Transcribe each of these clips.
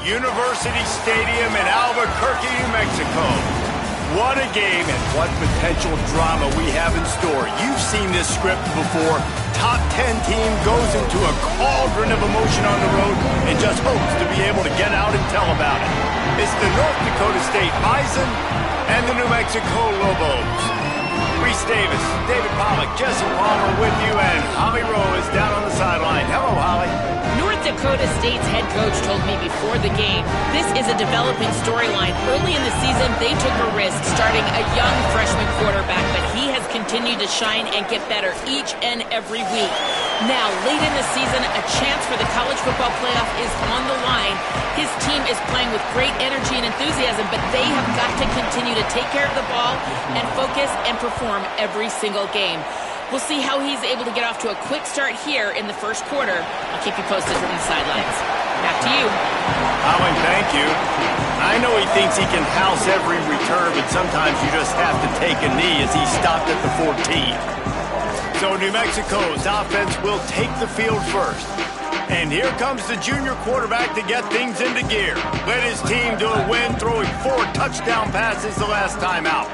University Stadium in Albuquerque, New Mexico. What a game and what potential drama we have in store. You've seen this script before. Top 10 team goes into a cauldron of emotion on the road and just hopes to be able to get out and tell about it. It's the North Dakota State Bison and the New Mexico Lobos. Reese Davis, David Pollack, Jesse Palmer with you, and Holly Rowe is down on the sideline. Hello, Holly. North Dakota State's head coach told me before the game, this is a developing storyline. Early in the season, they took a risk starting a young freshman quarterback, but he has continued to shine and get better each and every week. Now, late in the season, a chance for the college football playoff is on the line. His team is playing with great energy and enthusiasm, but they have got to continue to take care of the ball and focus and perform every single game. We'll see how he's able to get off to a quick start here in the first quarter. I'll keep you posted from the sidelines. Back to you. Holly, thank you. I know he thinks he can house every return, but sometimes you just have to take a knee as he stopped at the 14. So New Mexico's offense will take the field first. And here comes the junior quarterback to get things into gear. Led his team to a win, throwing 4 touchdown passes the last time out.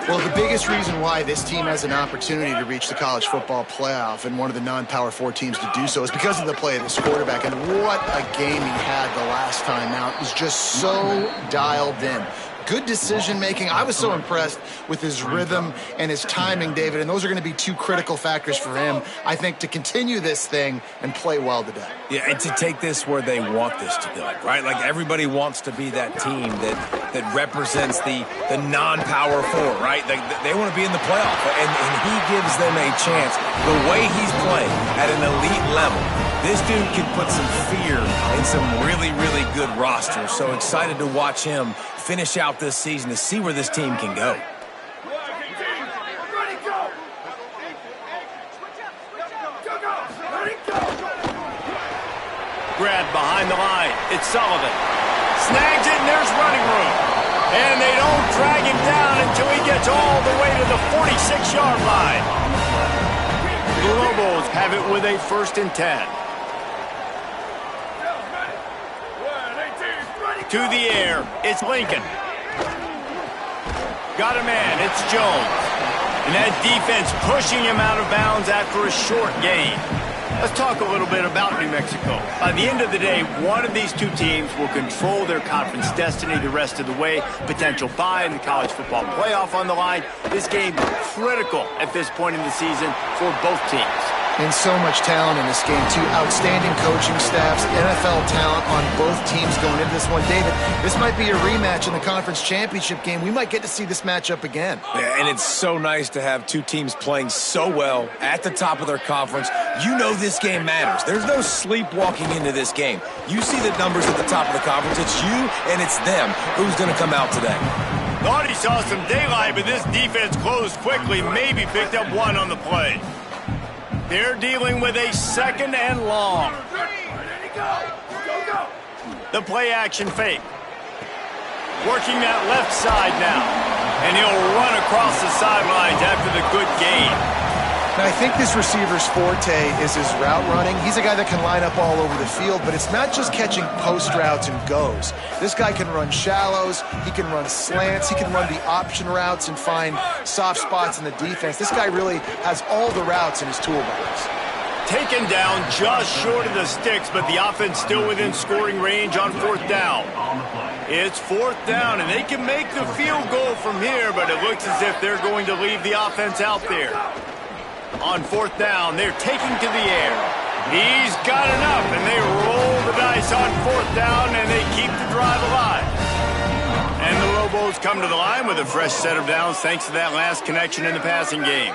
Well, the biggest reason why this team has an opportunity to reach the college football playoff and one of the non-Power 4 teams to do so is because of the play of this quarterback. And what a game he had the last time out. He was just so dialed in. Good decision-making. I was so impressed with his rhythm and his timing, David, and those are going to be 2 critical factors for him, I think, to continue this thing and play well today. Yeah, and to take this where they want this to go, right? Like everybody wants to be that team that represents the non-Power 4, right? They want to be in the playoff, and he gives them a chance. The way he's playing at an elite level, this dude can put some fear in some really, really good rosters. So excited to watch him finish out this season to see where this team can go. Grabbed behind the line. It's Sullivan. Snags it, and there's running room. And they don't drag him down until he gets all the way to the 46-yard line. The Lobos have it with a 1st and 10. To the air, it's Lincoln. Got a man, it's Jones. And that defense pushing him out of bounds after a short gain. Let's talk a little bit about New Mexico. By the end of the day, one of these 2 teams will control their conference destiny the rest of the way. Potential bye in the college football playoff on the line. This game critical at this point in the season for both teams. And so much talent in this game, too. Outstanding coaching staffs, NFL talent on both teams going into this one. David, this might be a rematch in the conference championship game. We might get to see this matchup again. Yeah, and it's so nice to have 2 teams playing so well at the top of their conference. You know this game matters. There's no sleepwalking into this game. You see the numbers at the top of the conference. It's you and it's them. Who's going to come out today? Thought he saw some daylight, but this defense closed quickly. Maybe picked up 1 on the play. They're dealing with a 2nd and long. The play action fake. Working that left side now. And he'll run across the sidelines after the good gain. Now, I think this receiver's forte is his route running. He's a guy that can line up all over the field, but it's not just catching post routes and goes. This guy can run shallows, he can run slants, he can run the option routes and find soft spots in the defense. This guy really has all the routes in his toolbox. Taken down just short of the sticks, but the offense still within scoring range on 4th down. It's 4th down, and they can make the field goal from here, but it looks as if they're going to leave the offense out there. On 4th down, they're taking to the air. He's got enough, and they roll the dice on 4th down, and they keep the drive alive. And the Lobos come to the line with a fresh set of downs thanks to that last connection in the passing game.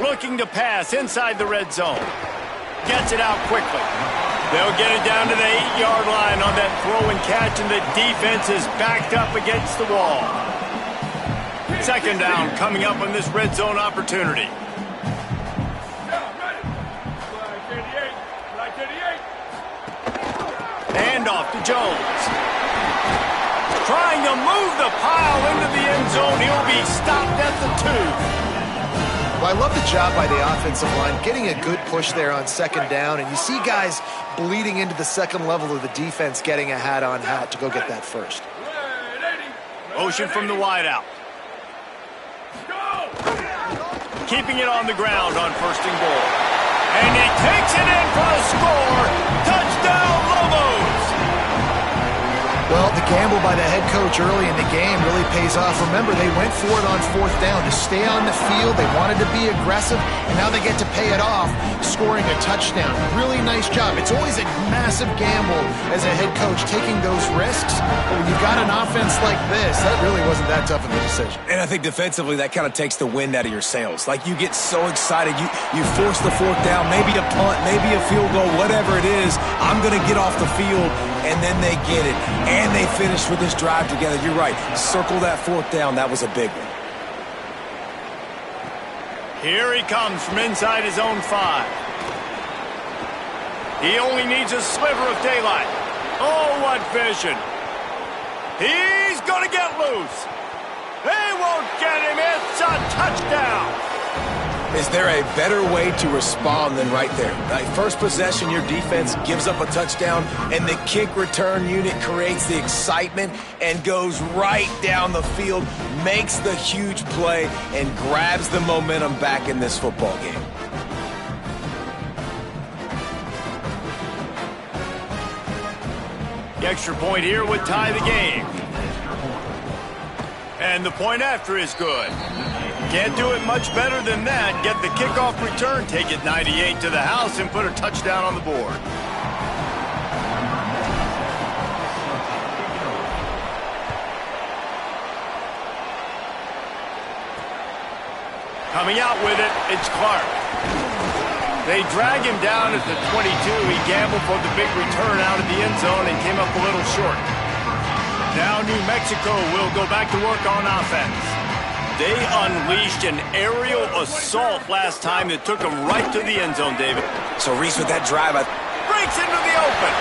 Looking to pass inside the red zone. Gets it out quickly. They'll get it down to the 8-yard line on that throw and catch, and the defense is backed up against the wall. 2nd down coming up on this red zone opportunity. Handoff to Jones. Trying to move the pile into the end zone. He'll be stopped at the 2. Well, I love the job by the offensive line, getting a good push there on second down, and you see guys bleeding into the second level of the defense getting a hat-on-hat to go get that first. Motion from the wideout. Keeping it on the ground on first and goal. And he takes it in for a score. Touchdown, Lobos! Well, the gamble by the head coach early in the game really pays off. Remember, they went for it on fourth down to stay on the field. They wanted to be aggressive, and now they get to pay it off, scoring a touchdown. Really nice job. It's always a massive gamble as a head coach taking those risks, but when you've got an offense like this, that really wasn't that tough of a decision. And I think defensively, that kind of takes the wind out of your sails. Like, you get so excited. You force the fourth down, maybe a punt, maybe a field goal, whatever it is. I'm going to get off the field, and then they get it. And they finish with this drive together. You're right. Circle that fourth down. That was a big one. Here he comes from inside his own 5. He only needs a sliver of daylight. Oh, what vision. He's going to get loose. They won't get him. It's a touchdown. Is there a better way to respond than right there? Like, first possession, your defense gives up a touchdown, and the kick return unit creates the excitement and goes right down the field, makes the huge play, and grabs the momentum back in this football game. The extra point here would tie the game. And the point after is good. Can't do it much better than that. Get the kickoff return, take it 98 to the house, and put a touchdown on the board. Coming out with it, it's Clark. They drag him down at the 22. He gambled for the big return out of the end zone and came up a little short. Now New Mexico will go back to work on offense. They unleashed an aerial assault last time that took them right to the end zone, David. So Reese with that drive, breaks into the open.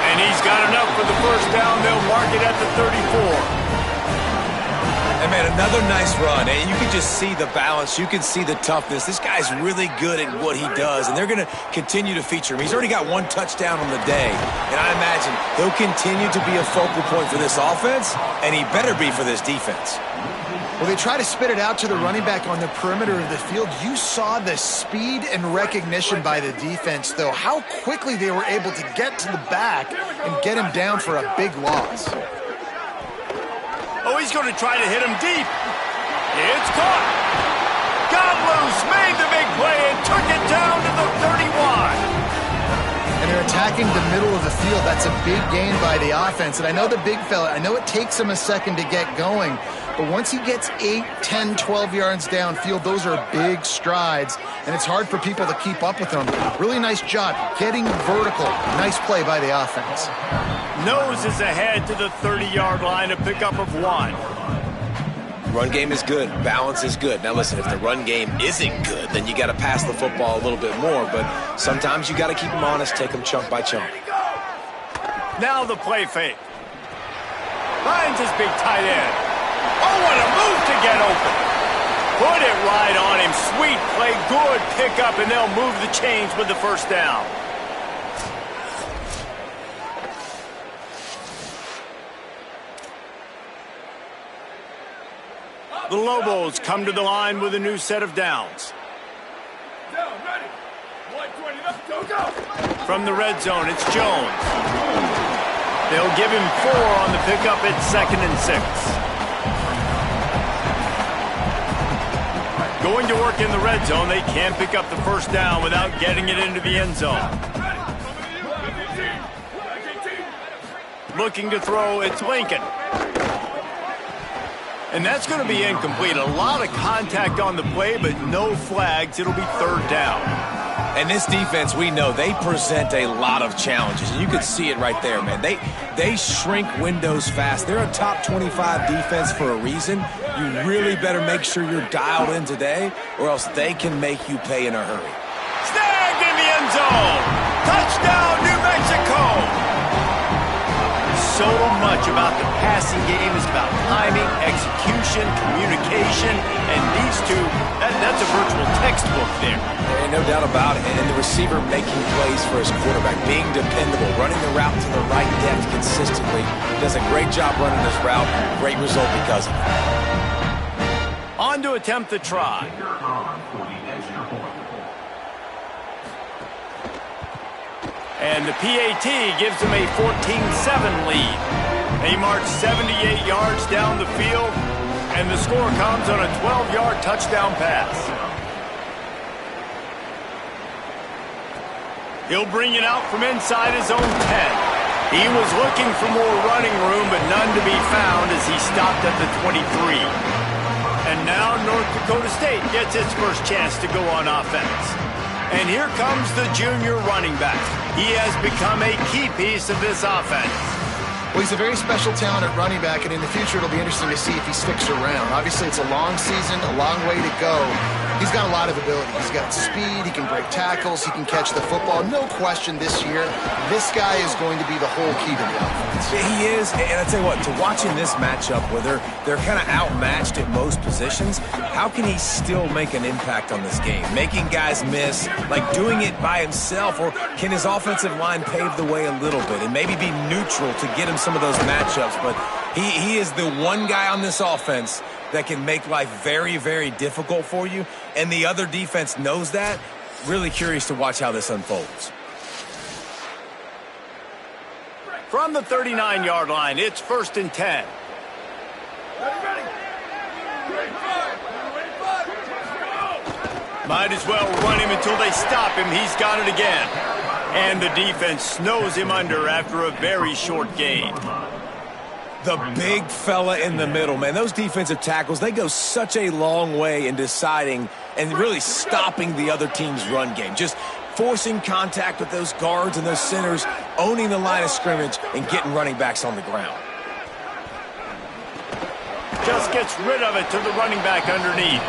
And he's got enough for the first down. They'll mark it at the 34. And, man, another nice run. And you can just see the balance. You can see the toughness. This guy's really good at what he does, and they're going to continue to feature him. He's already got 1 touchdown on the day, and I imagine he'll continue to be a focal point for this offense, and he better be for this defense. Well, they try to spit it out to the running back on the perimeter of the field. You saw the speed and recognition by the defense, though, how quickly they were able to get to the back and get him down for a big loss. Oh, he's going to try to hit him deep. It's caught. Got loose, made the big play, and took it down to the 31. And they're attacking the middle of the field. That's a big gain by the offense. And I know the big fella, I know it takes him a second to get going, but once he gets 8, 10, 12 yards downfield, those are big strides, and it's hard for people to keep up with them. Really nice job getting vertical. Nice play by the offense. Nose is ahead to the 30-yard line, a pickup of 1. Run game is good. Balance is good. Now, listen, if the run game isn't good, then you got to pass the football a little bit more, but sometimes you got to keep them honest, take them chunk by chunk. Now the play fake. Finds his big tight end. Oh, what a move to get open. Put it right on him. Sweet play, good pickup, and they'll move the chains with the first down. The Lobos come to the line with a new set of downs. From the red zone, it's Jones. They'll give him 4 on the pickup at 2nd and 6. Going to work in the red zone, they can't pick up the first down without getting it into the end zone. Looking to throw, it's Lincoln. And that's going to be incomplete. A lot of contact on the play, but no flags. It'll be 3rd down. And this defense, we know, they present a lot of challenges. And you can see it right there, man. They shrink windows fast. They're a top 25 defense for a reason. You really better make sure you're dialed in today, or else they can make you pay in a hurry. Snagged in the end zone. Touchdown, New Mexico. so much about the passing game is about timing, execution, communication, and these two, that's a virtual textbook there. There ain't no doubt about it. And the receiver making plays for his quarterback, being dependable, running the route to the right depth consistently. Does a great job running this route. Great result because of it. On to attempt the try. And the PAT gives them a 14-7 lead. They march 78 yards down the field, and the score comes on a 12-yard touchdown pass. He'll bring it out from inside his own 10. He was looking for more running room, but none to be found as he stopped at the 23. And now North Dakota State gets its first chance to go on offense. And here comes the junior running back. He has become a key piece of this offense. Well, he's a very special talent at running back, and in the future it'll be interesting to see if he sticks around. Obviously, it's a long season, a long way to go. He's got a lot of ability. He's got speed, he can break tackles, he can catch the football. No question this year, this guy is going to be the whole key to the offense. He is, and I tell you what, to watching this matchup where they're kind of outmatched at most positions, how can he still make an impact on this game? Making guys miss, like doing it by himself, or can his offensive line pave the way a little bit and maybe be neutral to get him some of those matchups? But he is the one guy on this offense that can make life very, very difficult for you, and the other defense knows that. Really curious to watch how this unfolds. From the 39-yard line, it's 1st and 10. Might as well run him until they stop him. He's got it again. And the defense snows him under after a very short gain. The big fella in the middle, man. Those defensive tackles, they go such a long way in deciding and really stopping the other team's run game. Just forcing contact with those guards and those centers, owning the line of scrimmage, and getting running backs on the ground. Just gets rid of it to the running back underneath.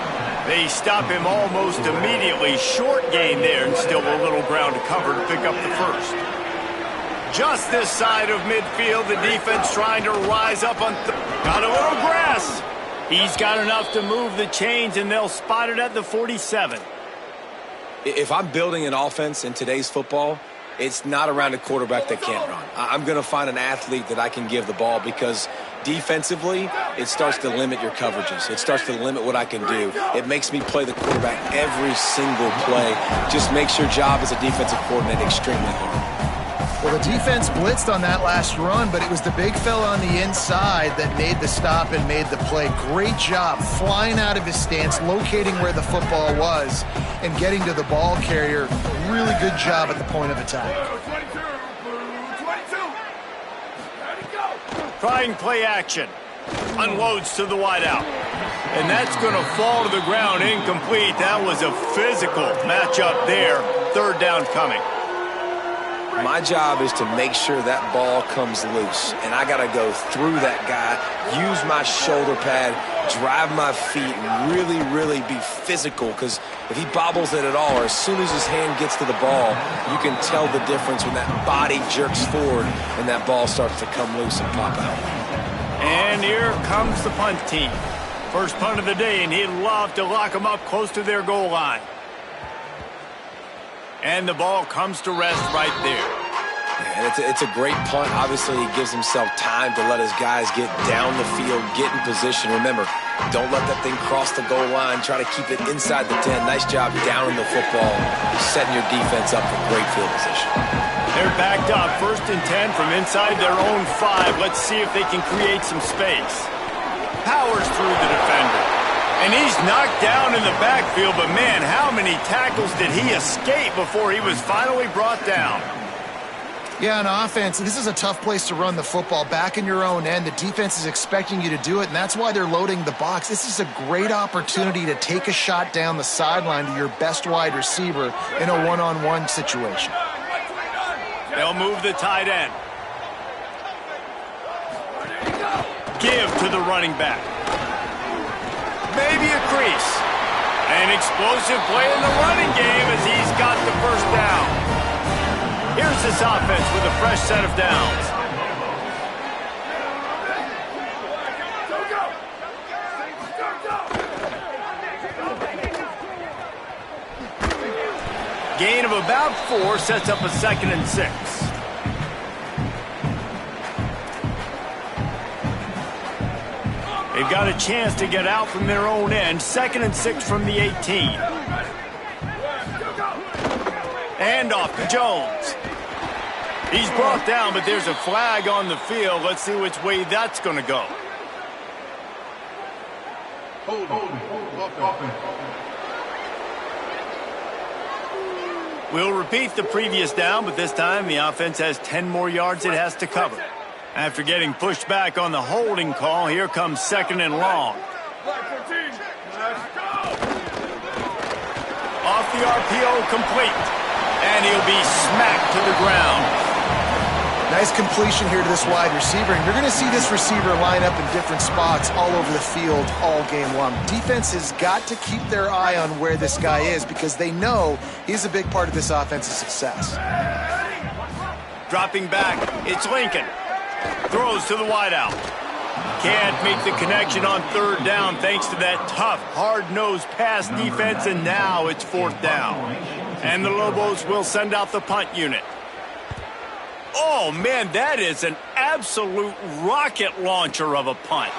They stop him almost immediately. Short gain there, and still a little ground to cover to pick up the first. Just this side of midfield, the defense trying to rise up on got a little grass. He's got enough to move the chains, and they'll spot it at the 47. If I'm building an offense in today's football, it's not around a quarterback that can't run. I'm going to find an athlete that I can give the ball, because defensively, it starts to limit your coverages. It starts to limit what I can do. It makes me play the quarterback every single play. Just makes your job as a defensive coordinator extremely hard. Well, the defense blitzed on that last run, but it was the big fella on the inside that made the stop and made the play. Great job flying out of his stance, locating where the football was, and getting to the ball carrier. Really good job at the point of attack. Trying play action. Unloads to the wideout. And that's going to fall to the ground incomplete. That was a physical matchup there. 3rd down coming. My job is to make sure that ball comes loose, and I got to go through that guy, use my shoulder pad, drive my feet, and really, really be physical, because if he bobbles it at all, or as soon as his hand gets to the ball, you can tell the difference when that body jerks forward and that ball starts to come loose and pop out. And here comes the punt team. First punt of the day, and he'd love to lock them up close to their goal line. And the ball comes to rest right there. And it's a great punt. Obviously, he gives himself time to let his guys get down the field, get in position. Remember, don't let that thing cross the goal line. Try to keep it inside the 10. Nice job down in the football, setting your defense up for great field position. They're backed up. 1st and 10 from inside their own 5. Let's see if they can create some space. Powers through the defender. And he's knocked down in the backfield, but man, how many tackles did he escape before he was finally brought down? Yeah, on offense, this is a tough place to run the football. Back in your own end, the defense is expecting you to do it, and that's why they're loading the box. This is a great opportunity to take a shot down the sideline to your best wide receiver in a one-on-one situation. They'll move the tight end. Give to the running back. Maybe a crease. An explosive play in the running game as he's got the first down. Here's this offense with a fresh set of downs. gain of about 4 sets up a 2nd and 6. They've got a chance to get out from their own end. 2nd and 6 from the 18. Hand off to Jones. He's brought down, but there's a flag on the field. Let's see which way that's going to go. We'll repeat the previous down, but this time the offense has 10 more yards it has to cover. After getting pushed back on the holding call, here comes 2nd and long. Off the RPO, complete. And he'll be smacked to the ground. Nice completion here to this wide receiver, and you're going to see this receiver line up in different spots all over the field all game long. Defense has got to keep their eye on where this guy is because they know he's a big part of this offense's success. Dropping back, it's Lincoln. Throws to the wideout. Can't make the connection on 3rd down thanks to that tough, hard-nosed pass defense, and now it's 4th down. And the Lobos will send out the punt unit. Oh, man, that is an absolute rocket launcher of a punt.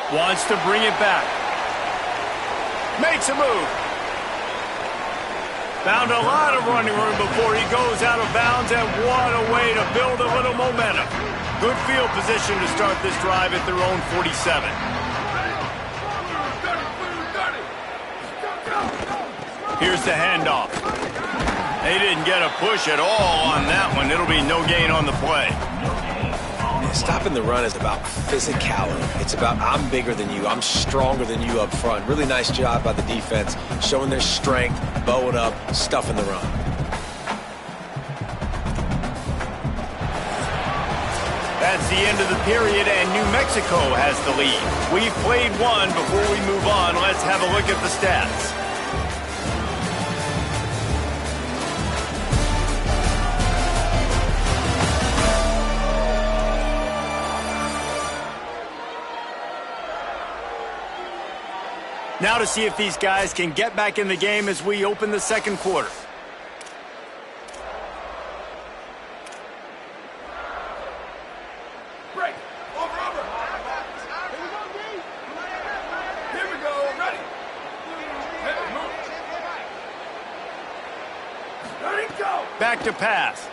Wants to bring it back. Makes a move. Found a lot of running room before he goes out of bounds, and what a way to build a little momentum. Good field position to start this drive at their own 47. Here's the handoff. They didn't get a push at all on that one. It'll be no gain on the play. Stopping the run is about physicality. It's about I'm bigger than you. I'm stronger than you up front. Really nice job by the defense, showing their strength, bowing up, stuffing the run. That's the end of the period, and New Mexico has the lead. We've played one. Before we move on, let's have a look at the stats. Now to see if these guys can get back in the game as we open the 2nd quarter. Break. Over. Here we go. Ready. Ready, go. Back to pass.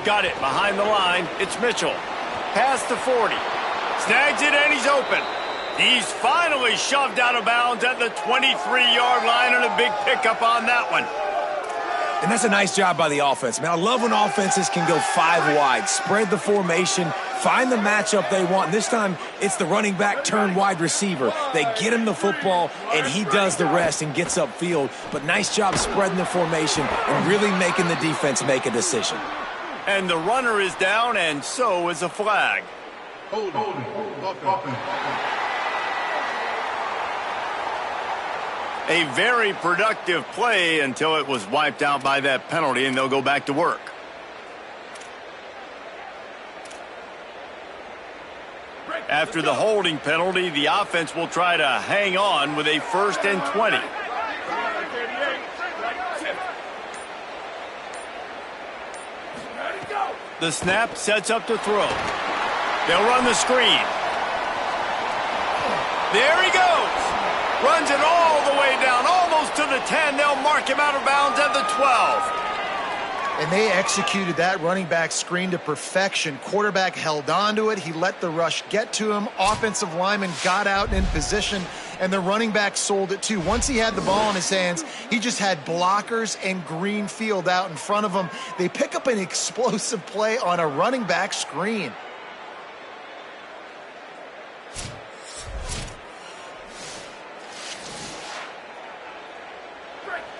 Got it behind the line. It's Mitchell. Pass to 40. Snags it, and he's open. He's finally shoved out of bounds at the 23-yard line, and a big pickup on that one. And that's a nice job by the offense. Man, I love when offenses can go 5 wide, spread the formation, find the matchup they want. And this time, it's the running back turned wide receiver. They get him the football, and he does the rest and gets upfield. But nice job spreading the formation and really making the defense make a decision. And the runner is down, and so is a flag. Hold. A very productive play until it was wiped out by that penalty, and they'll go back to work. After the holding penalty, the offense will try to hang on with a 1st and 20. The snap sets up to throw. They'll run the screen. There he goes. Runs it all the way down, almost to the 10. They'll mark him out of bounds at the 12. And they executed that running back screen to perfection. Quarterback held on to it. He let the rush get to him. Offensive lineman got out and in position, and the running back sold it too. Once he had the ball in his hands, he just had blockers and green field out in front of him. They pick up an explosive play on a running back screen.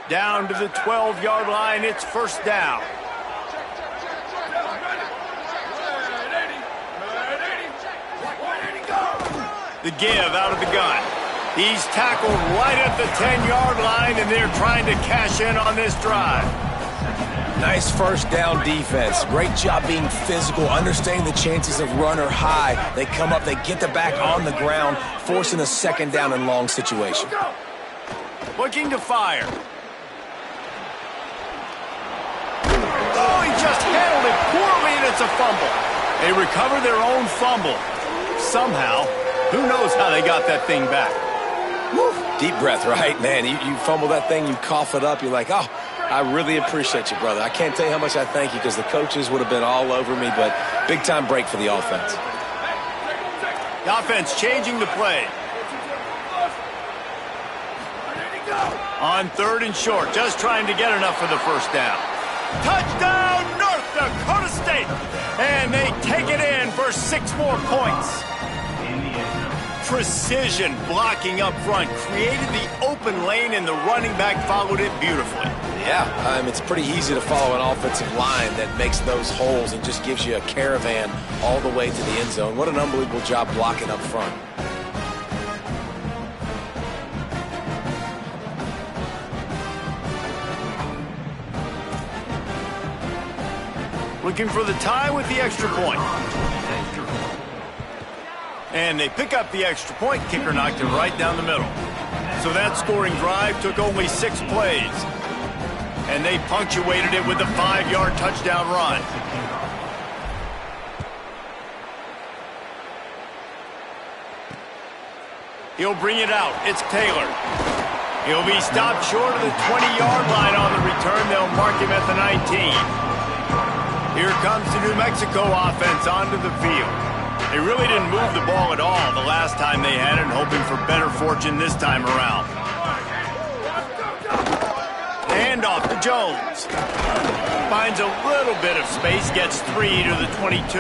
Down to the 12-yard line, it's 1st down. The give out of the gun. He's tackled right at the 10-yard line, and they're trying to cash in on this drive. Nice 1st down defense. Great job being physical, understanding the chances of run are high. They come up, they get the back on the ground, forcing a 2nd down and long situation. Looking to fire. just handled it poorly, and it's a fumble. They recover their own fumble. Somehow, who knows how they got that thing back. Woo. Deep breath, right, man? You fumble that thing, you cough it up, you're like, oh, I really appreciate you, brother. I can't tell you how much I thank you because the coaches would have been all over me, but big-time break for the offense. The offense changing the play. On 3rd and short, just trying to get enough for the first down. Touchdown, North Dakota State! And they take it in for 6 more points. Precision blocking up front created the open lane, and the running back followed it beautifully. Yeah, it's pretty easy to follow an offensive line that makes those holes and just gives you a caravan all the way to the end zone. What an unbelievable job blocking up front. Looking for the tie with the extra point. And they pick up the extra point. Kicker knocked it right down the middle. So that scoring drive took only 6 plays. And they punctuated it with a 5-yard touchdown run. He'll bring it out. It's Taylor. He'll be stopped short of the 20-yard line on the return. They'll mark him at the 19. Here comes the New Mexico offense onto the field. They really didn't move the ball at all the last time they had it, hoping for better fortune this time around. Handoff to Jones. Finds a little bit of space, gets 3 to the 22.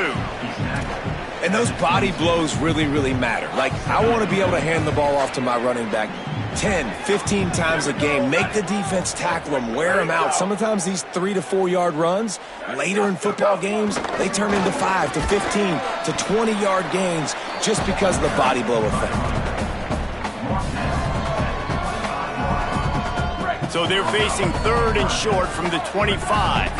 And those body blows really, really matter. Like, I want to be able to hand the ball off to my running back 10, 15 times a game. Make the defense tackle them, wear them out. Sometimes these 3 to 4 yard runs, later in football games, they turn into 5 to 15 to 20-yard gains just because of the body blow effect. So they're facing 3rd and short from the 25.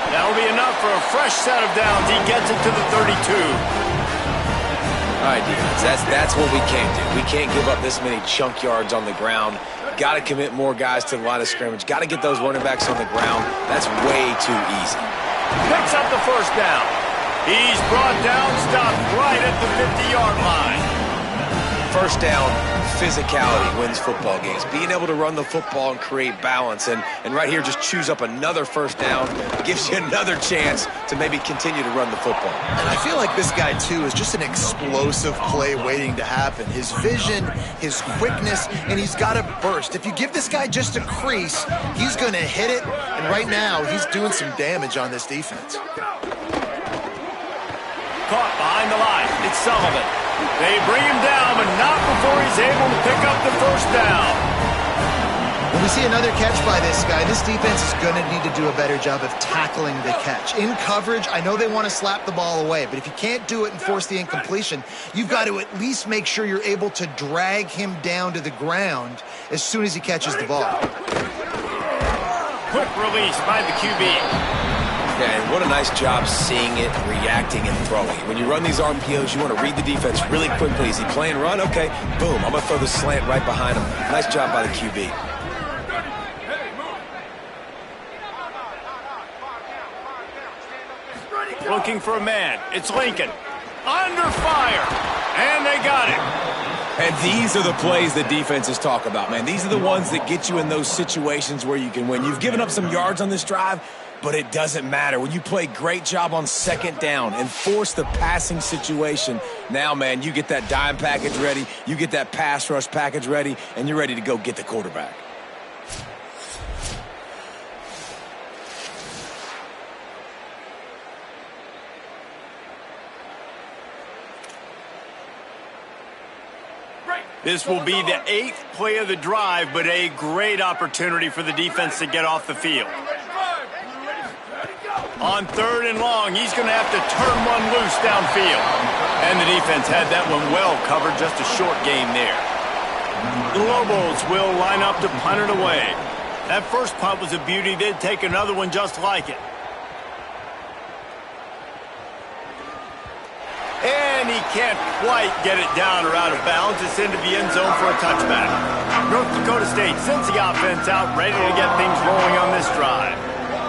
That'll be enough for a fresh set of downs. He gets it to the 32. All right, defense, that's what we can't do. We can't give up this many chunk yards on the ground. Got to commit more guys to the line of scrimmage. Got to get those running backs on the ground. That's way too easy. Picks up the first down. He's brought down, stopped right at the 50-yard line. First down, physicality wins football games. Being able to run the football and create balance. And right here, just choose up another first down. Gives you another chance to maybe continue to run the football. And I feel like this guy, too, is just an explosive play waiting to happen. His vision, his quickness, and he's got a burst. If you give this guy just a crease, he's going to hit it. And right now, he's doing some damage on this defense. Caught behind the line. It's Sullivan. They bring him down, but not before he's able to pick up the first down. When we see another catch by this guy, this defense is going to need to do a better job of tackling the catch. In coverage, I know they want to slap the ball away, but if you can't do it and force the incompletion, you've got to at least make sure you're able to drag him down to the ground as soon as he catches the ball. Quick release by the QB. Yeah, and what a nice job seeing it, reacting, and throwing. When you run these RPOs, you want to read the defense really quickly. Is he playing run? Okay, boom, I'm going to throw the slant right behind him. Nice job by the QB. Looking for a man. It's Lincoln. Under fire. And they got him. And these are the plays that defenses talk about, man. These are the ones that get you in those situations where you can win. You've given up some yards on this drive, but it doesn't matter. When you play great job on second down and force the passing situation, now, man, you get that dime package ready, you get that pass rush package ready, and you're ready to go get the quarterback. This will be the 8th play of the drive, but a great opportunity for the defense to get off the field. On 3rd and long, he's going to have to turn one loose downfield. And the defense had that one well covered, just a short game there. The Lobos will line up to punt it away. That first punt was a beauty. They'd take another one just like it. And he can't quite get it down or out of bounds. It's into the end zone for a touchback. North Dakota State sends the offense out, ready to get things rolling on this drive.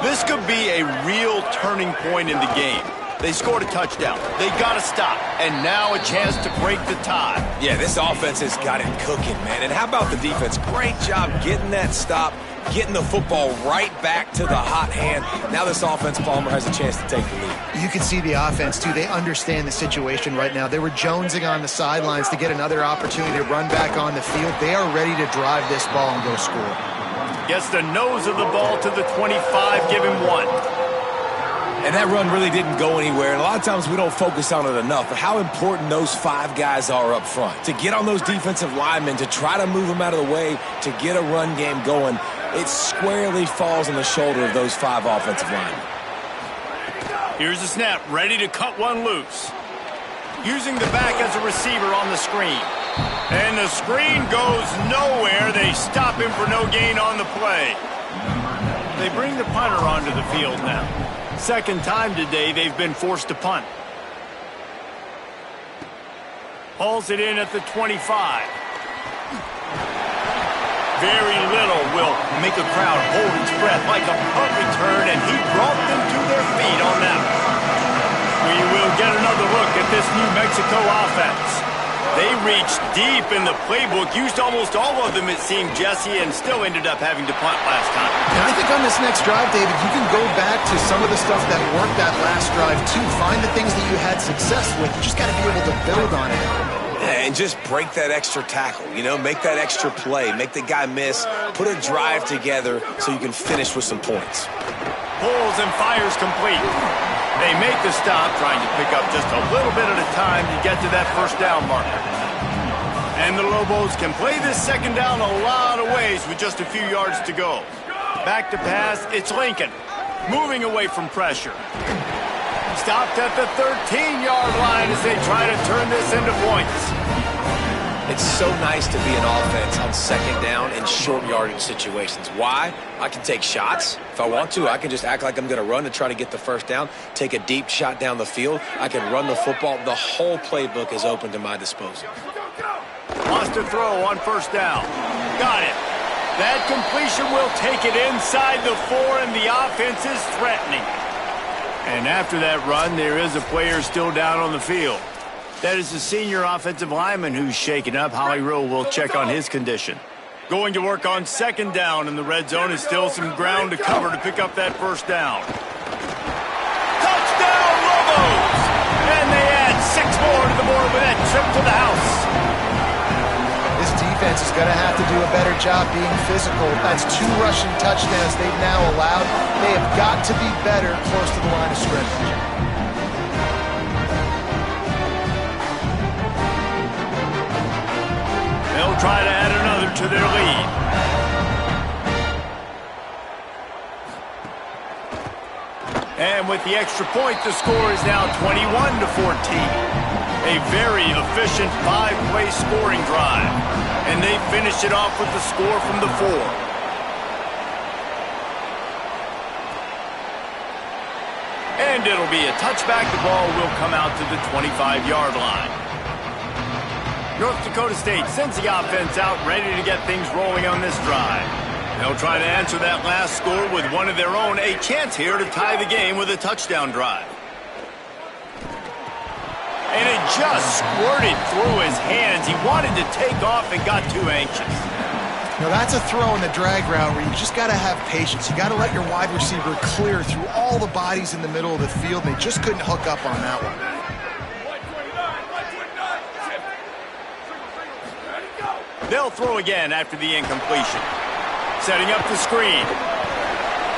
This could be a real turning point in the game. They scored a touchdown. They got to stop. And now a chance to break the tie. Yeah, this offense has got it cooking, man. And how about the defense? Great job getting that stop, getting the football right back to the hot hand. Now this offense, Palmer, has a chance to take the lead. You can see the offense, too. They understand the situation right now. They were jonesing on the sidelines to get another opportunity to run back on the field. They are ready to drive this ball and go score. Gets the nose of the ball to the 25, give him 1. And that run really didn't go anywhere. And a lot of times we don't focus on it enough, but how important those 5 guys are up front. To get on those defensive linemen, to try to move them out of the way, to get a run game going, it squarely falls on the shoulder of those 5 offensive linemen. Here's the snap, ready to cut one loose. Using the back as a receiver on the screen. And the screen goes nowhere. They stop him for no gain on the play. They bring the punter onto the field now. Second time today they've been forced to punt. Hauls it in at the 25. Very little will make a crowd hold its breath like a punt return, and he brought them to their feet on that one. We will get another look at this New Mexico offense. They reached deep in the playbook, used almost all of them, it seemed, Jesse, and still ended up having to punt last time. And I think on this next drive, David, you can go back to some of the stuff that worked that last drive, too. Find the things that you had success with. You just got to be able to build on it. And just break that extra tackle, you know, make that extra play, make the guy miss, put a drive together so you can finish with some points. Pulls and fires complete. They make the stop, trying to pick up just a little bit at a time to get to that first down marker. And the Lobos can play this second down a lot of ways with just a few yards to go. Back to pass, it's Lincoln. Moving away from pressure. Stopped at the 13-yard line as they try to turn this into points. It's so nice to be an offense on second down in short yardage situations. Why? I can take shots. If I want to, I can just act like I'm going to run to try to get the first down, take a deep shot down the field. I can run the football. The whole playbook is open to my disposal. Lost a throw on first down. Got it. That completion will take it inside the 4, and the offense is threatening. And after that run, there is a player still down on the field. That is the senior offensive lineman who's shaken up. Holly Rowe will check on his condition. Going to work on second down, and the red zone is still some ground to cover to pick up that first down. Touchdown, Lobos! And they add 6 more to the board with that trip to the house. This defense is going to have to do a better job being physical. That's 2 rushing touchdowns they've now allowed. They have got to be better close to the line of scrimmage. They'll try to add another to their lead. And with the extra point, the score is now 21-14. A very efficient 5-play scoring drive. And they finish it off with the score from the 4. And it'll be a touchback. The ball will come out to the 25-yard line. North Dakota State sends the offense out, ready to get things rolling on this drive. They'll try to answer that last score with one of their own. A chance here to tie the game with a touchdown drive. And it just squirted through his hands. He wanted to take off and got too anxious. Now that's a throw in the drag route where you just got to have patience. You got to let your wide receiver clear through all the bodies in the middle of the field. They just couldn't hook up on that one. They'll throw again after the incompletion. Setting up the screen.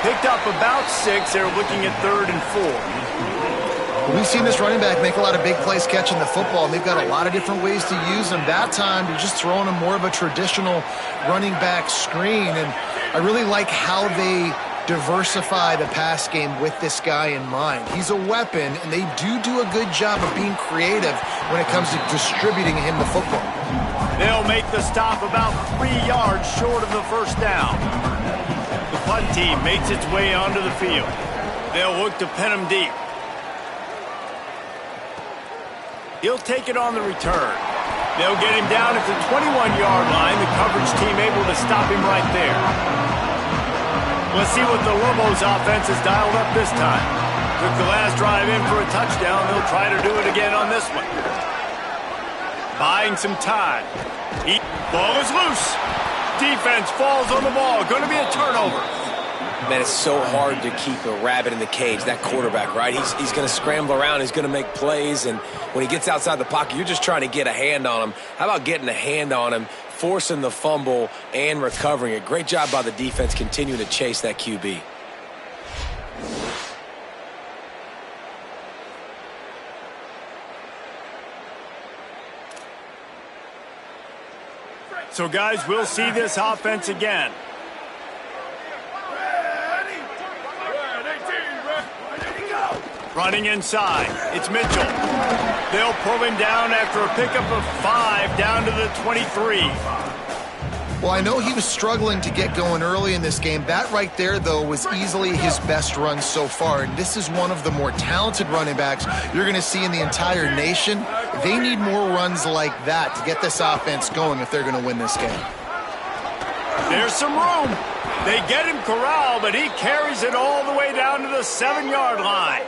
Picked up about 6. They're looking at 3rd and 4. We've seen this running back make a lot of big plays catching the football, and they've got a lot of different ways to use them. That time, they're just throwing him more of a traditional running back screen, and I really like how they diversify the pass game with this guy in mind. He's a weapon, and they do a good job of being creative when it comes to distributing him the football. They'll make the stop about 3 yards short of the first down. The punt team makes its way onto the field. They'll look to pin him deep. He'll take it on the return. They'll get him down at the 21-yard line. The coverage team able to stop him right there. Let's see what the Lobos offense has dialed up this time. Took the last drive in for a touchdown. They'll try to do it again on this one. Buying some time. Ball is loose. Defense falls on the ball. Going to be a turnover. Man, it's so hard to keep a rabbit in the cage, that quarterback, right? He's going to scramble around. He's going to make plays. And when he gets outside the pocket, you're just trying to get a hand on him. How about getting a hand on him, forcing the fumble, and recovering it? Great job by the defense continuing to chase that QB. So, guys, we'll see this offense again. Running inside. It's Mitchell. They'll pull him down after a pickup of 5 down to the 23. Well, I know he was struggling to get going early in this game. That right there, though, was easily his best run so far. And this is one of the more talented running backs you're going to see in the entire nation. They need more runs like that to get this offense going if they're going to win this game. There's some room. They get him corralled, but he carries it all the way down to the 7-yard line.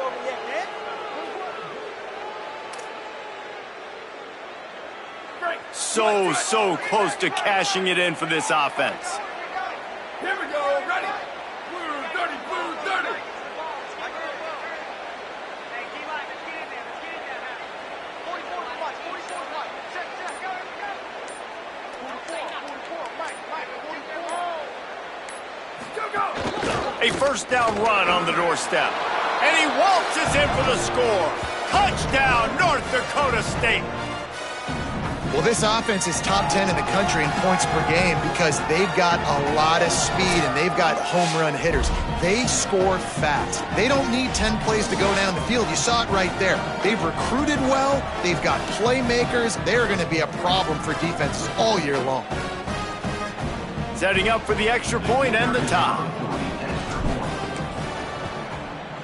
So close to cashing it in for this offense. Here we go, ready. Blue 30, blue 30. A first down run on the doorstep. And he waltzes in for the score. Touchdown, North Dakota State. Well, this offense is top 10 in the country in points per game because they've got a lot of speed and they've got home run hitters. They score fast. They don't need 10 plays to go down the field. You saw it right there. They've recruited well. They've got playmakers. They're going to be a problem for defenses all year long. Setting up for the extra point and the tie.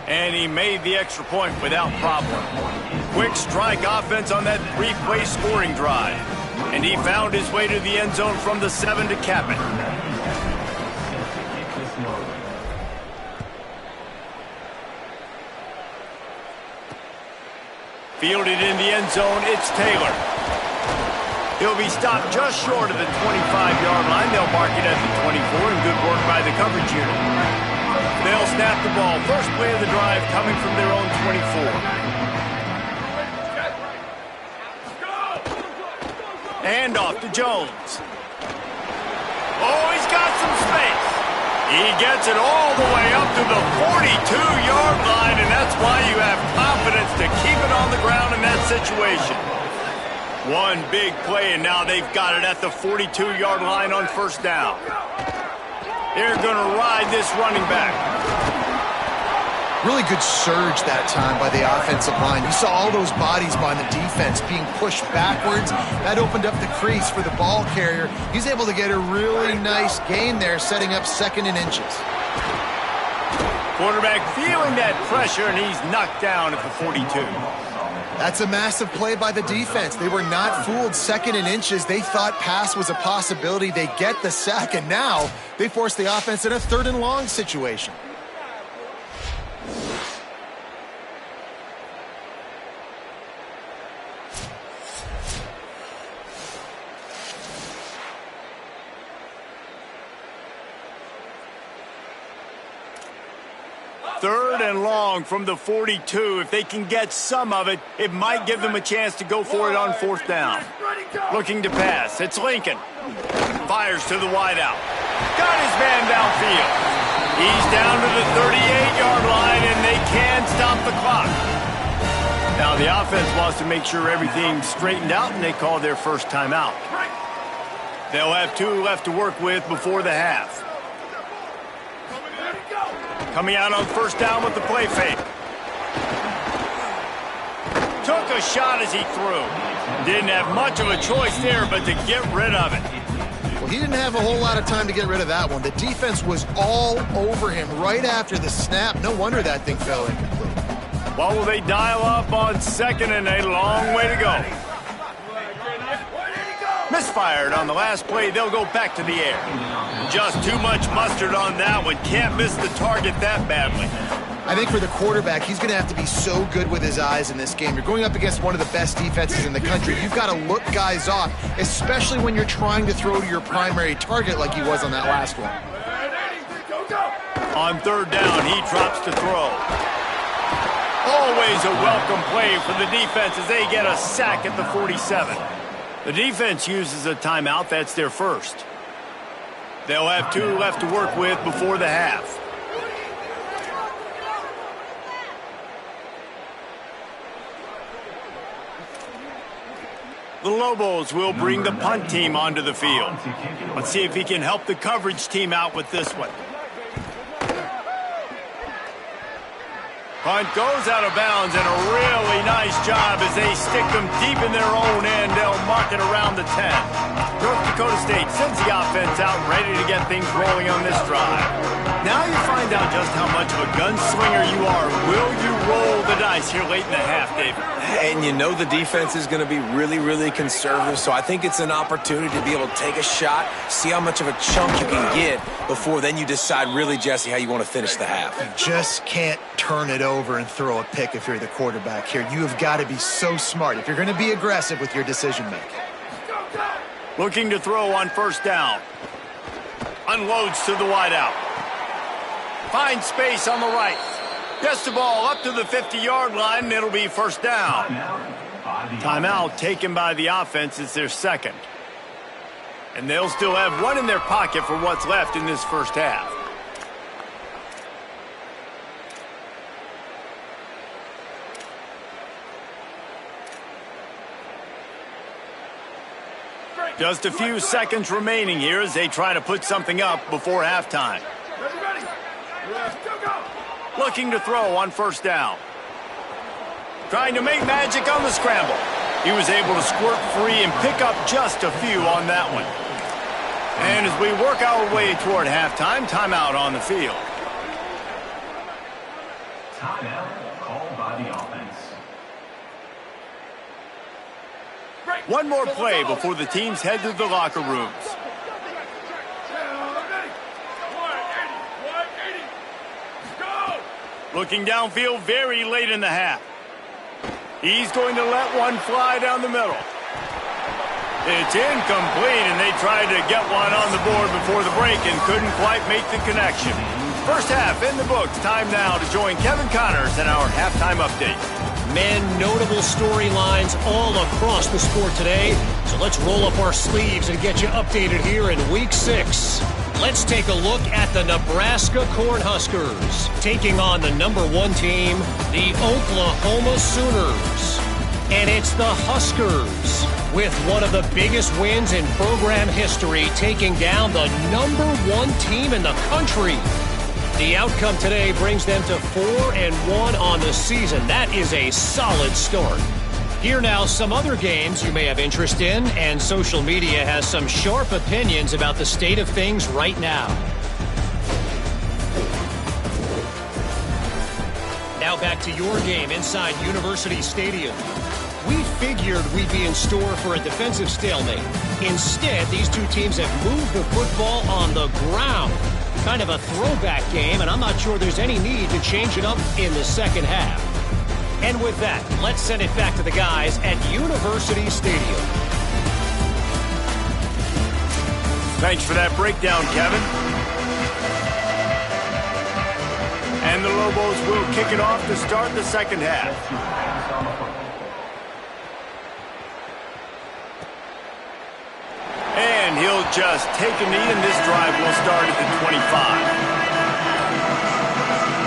And he made the extra point without problem. Quick strike offense on that 3-play scoring drive. And he found his way to the end zone from the 7 to cap it. Fielded in the end zone, it's Taylor. He'll be stopped just short of the 25-yard line. They'll mark it at the 24, and good work by the coverage unit. They'll snap the ball. First play of the drive coming from their own 24. Hand off to Jones. Oh, he's got some space. He gets it all the way up to the 42-yard line, and that's why you have confidence to keep it on the ground in that situation. One big play, and now they've got it at the 42-yard line on first down. They're going to ride this running back. Really good surge that time by the offensive line. You saw all those bodies by the defense being pushed backwards. That opened up the crease for the ball carrier. He's able to get a really nice gain there, setting up 2nd and inches. Quarterback feeling that pressure, and he's knocked down at the 42. That's a massive play by the defense. They were not fooled. 2nd and inches. They thought pass was a possibility. They get the sack, and now they force the offense in a 3rd and long situation. Third and long from the 42. If they can get some of it, it might give them a chance to go for it on 4th down. Looking to pass. It's Lincoln. Fires to the wideout. Got his man downfield. He's down to the 38-yard line, and they can stop the clock. Now the offense wants to make sure everything's straightened out, and they call their first timeout. They'll have 2 left to work with before the half. Coming out on first down with the play fake. Took a shot as he threw. Didn't have much of a choice there, but to get rid of it. Well, he didn't have a whole lot of time to get rid of that one. The defense was all over him right after the snap. No wonder that thing fell incomplete. What will they dial up on 2nd and a long way to go? Misfired on the last play. They'll go back to the air. Just too much mustard on that one. Can't miss the target that badly. I think for the quarterback, he's going to have to be so good with his eyes in this game. You're going up against one of the best defenses in the country. You've got to look guys off, especially when you're trying to throw to your primary target like he was on that last one. On third down, he drops to throw. Always a welcome play for the defense as they get a sack at the 47. The defense uses a timeout. That's their first. They'll have 2 left to work with before the half. The Lobos will bring the punt team onto the field. Let's see if he can help the coverage team out with this one. Punt goes out of bounds, and a really nice job as they stick them deep in their own end. They'll mark it around the 10. North Dakota State sends the offense out ready to get things rolling on this drive. Now you find out just how much of a gunslinger you are. Will you roll the dice here late in the half, David? And you know the defense is going to be really, really conservative, so I think it's an opportunity to be able to take a shot, see how much of a chunk you can get before then you decide really, Jesse, how you want to finish the half. You just can't turn it over and throw a pick if you're the quarterback here. You have got to be so smart if you're going to be aggressive with your decision-making. Looking to throw on first down. Unloads to the wideout. Finds space on the right. Gets the ball up to the 50-yard line, and it'll be first down. Timeout taken by the offense. It's their second. And they'll still have 1 in their pocket for what's left in this first half. Just a few seconds remaining here as they try to put something up before halftime. Looking to throw on first down. Trying to make magic on the scramble. He was able to squirt free and pick up just a few on that one. And as we work our way toward halftime, timeout on the field. Timeout called by the offense. One more play before the teams head to the locker rooms. Looking downfield very late in the half. He's going to let one fly down the middle. It's incomplete, and they tried to get one on the board before the break and couldn't quite make the connection. First half in the books. Time now to join Kevin Connors in our halftime update. Men, notable storylines all across the sport today. So let's roll up our sleeves and get you updated here in Week 6. Let's take a look at the Nebraska Cornhuskers taking on the #1 team, the Oklahoma Sooners. And it's the Huskers with one of the biggest wins in program history, taking down the #1 team in the country. The outcome today brings them to 4-1 on the season. That is a solid start. Here now, some other games you may have interest in, and social media has some sharp opinions about the state of things right now. Now back to your game inside University Stadium. We figured we'd be in store for a defensive stalemate. Instead, these two teams have moved the football on the ground. Kind of a throwback game, and I'm not sure there's any need to change it up in the second half. And with that, let's send it back to the guys at University Stadium. Thanks for that breakdown, Kevin. And the Lobos will kick it off to start the second half. And he'll just take a knee, and this drive will start at the 25.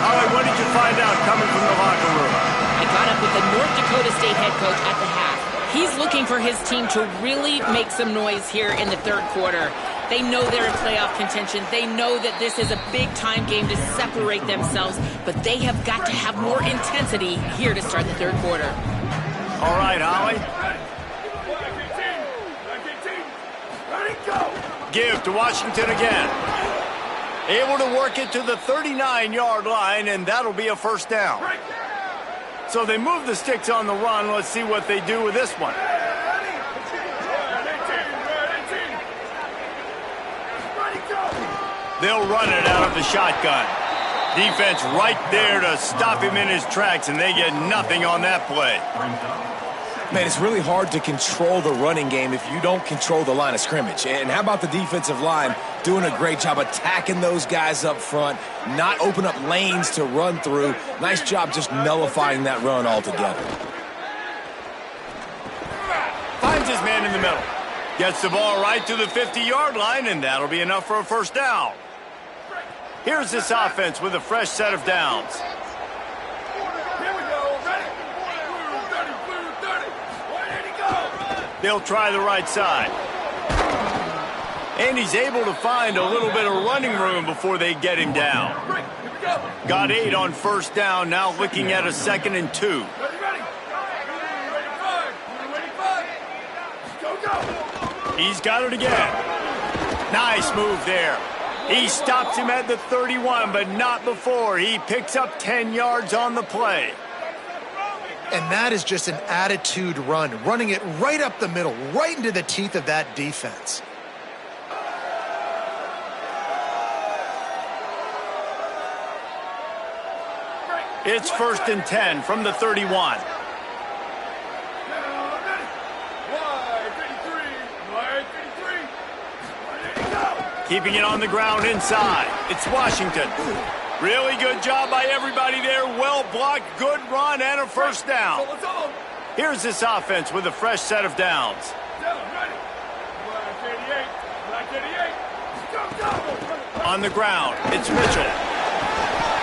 Holly, what did you find out coming from the locker room? I got up with the North Dakota State head coach at the half. He's looking for his team to really make some noise here in the third quarter. They know they're in playoff contention. They know that this is a big-time game to separate themselves, but they have got to have more intensity here to start the third quarter. All right, Holly. Give to Washington again. Able to work it to the 39-yard line, and that'll be a first down. So they move the sticks on the run. Let's see what they do with this one. They'll run it out of the shotgun. Defense right there to stop him in his tracks, and they get nothing on that play. Man, it's really hard to control the running game if you don't control the line of scrimmage. And how about the defensive line doing a great job attacking those guys up front, not open up lanes to run through. Nice job just nullifying that run altogether. Finds his man in the middle. Gets the ball right to the 50-yard line, and that'll be enough for a first down. Here's this offense with a fresh set of downs. They'll try the right side. And he's able to find a little bit of running room before they get him down. Got 8 on first down, now looking at a 2nd and 2. He's got it again. Nice move there. He stops him at the 31, but not before. He picks up 10 yards on the play. And that is just an attitude run, running it right up the middle, right into the teeth of that defense. It's 1st and 10 from the 31. Keeping it on the ground inside. It's Washington. Really good job by everybody there. Well blocked, good run, and a first down. Here's this offense with a fresh set of downs. On the ground, it's Mitchell.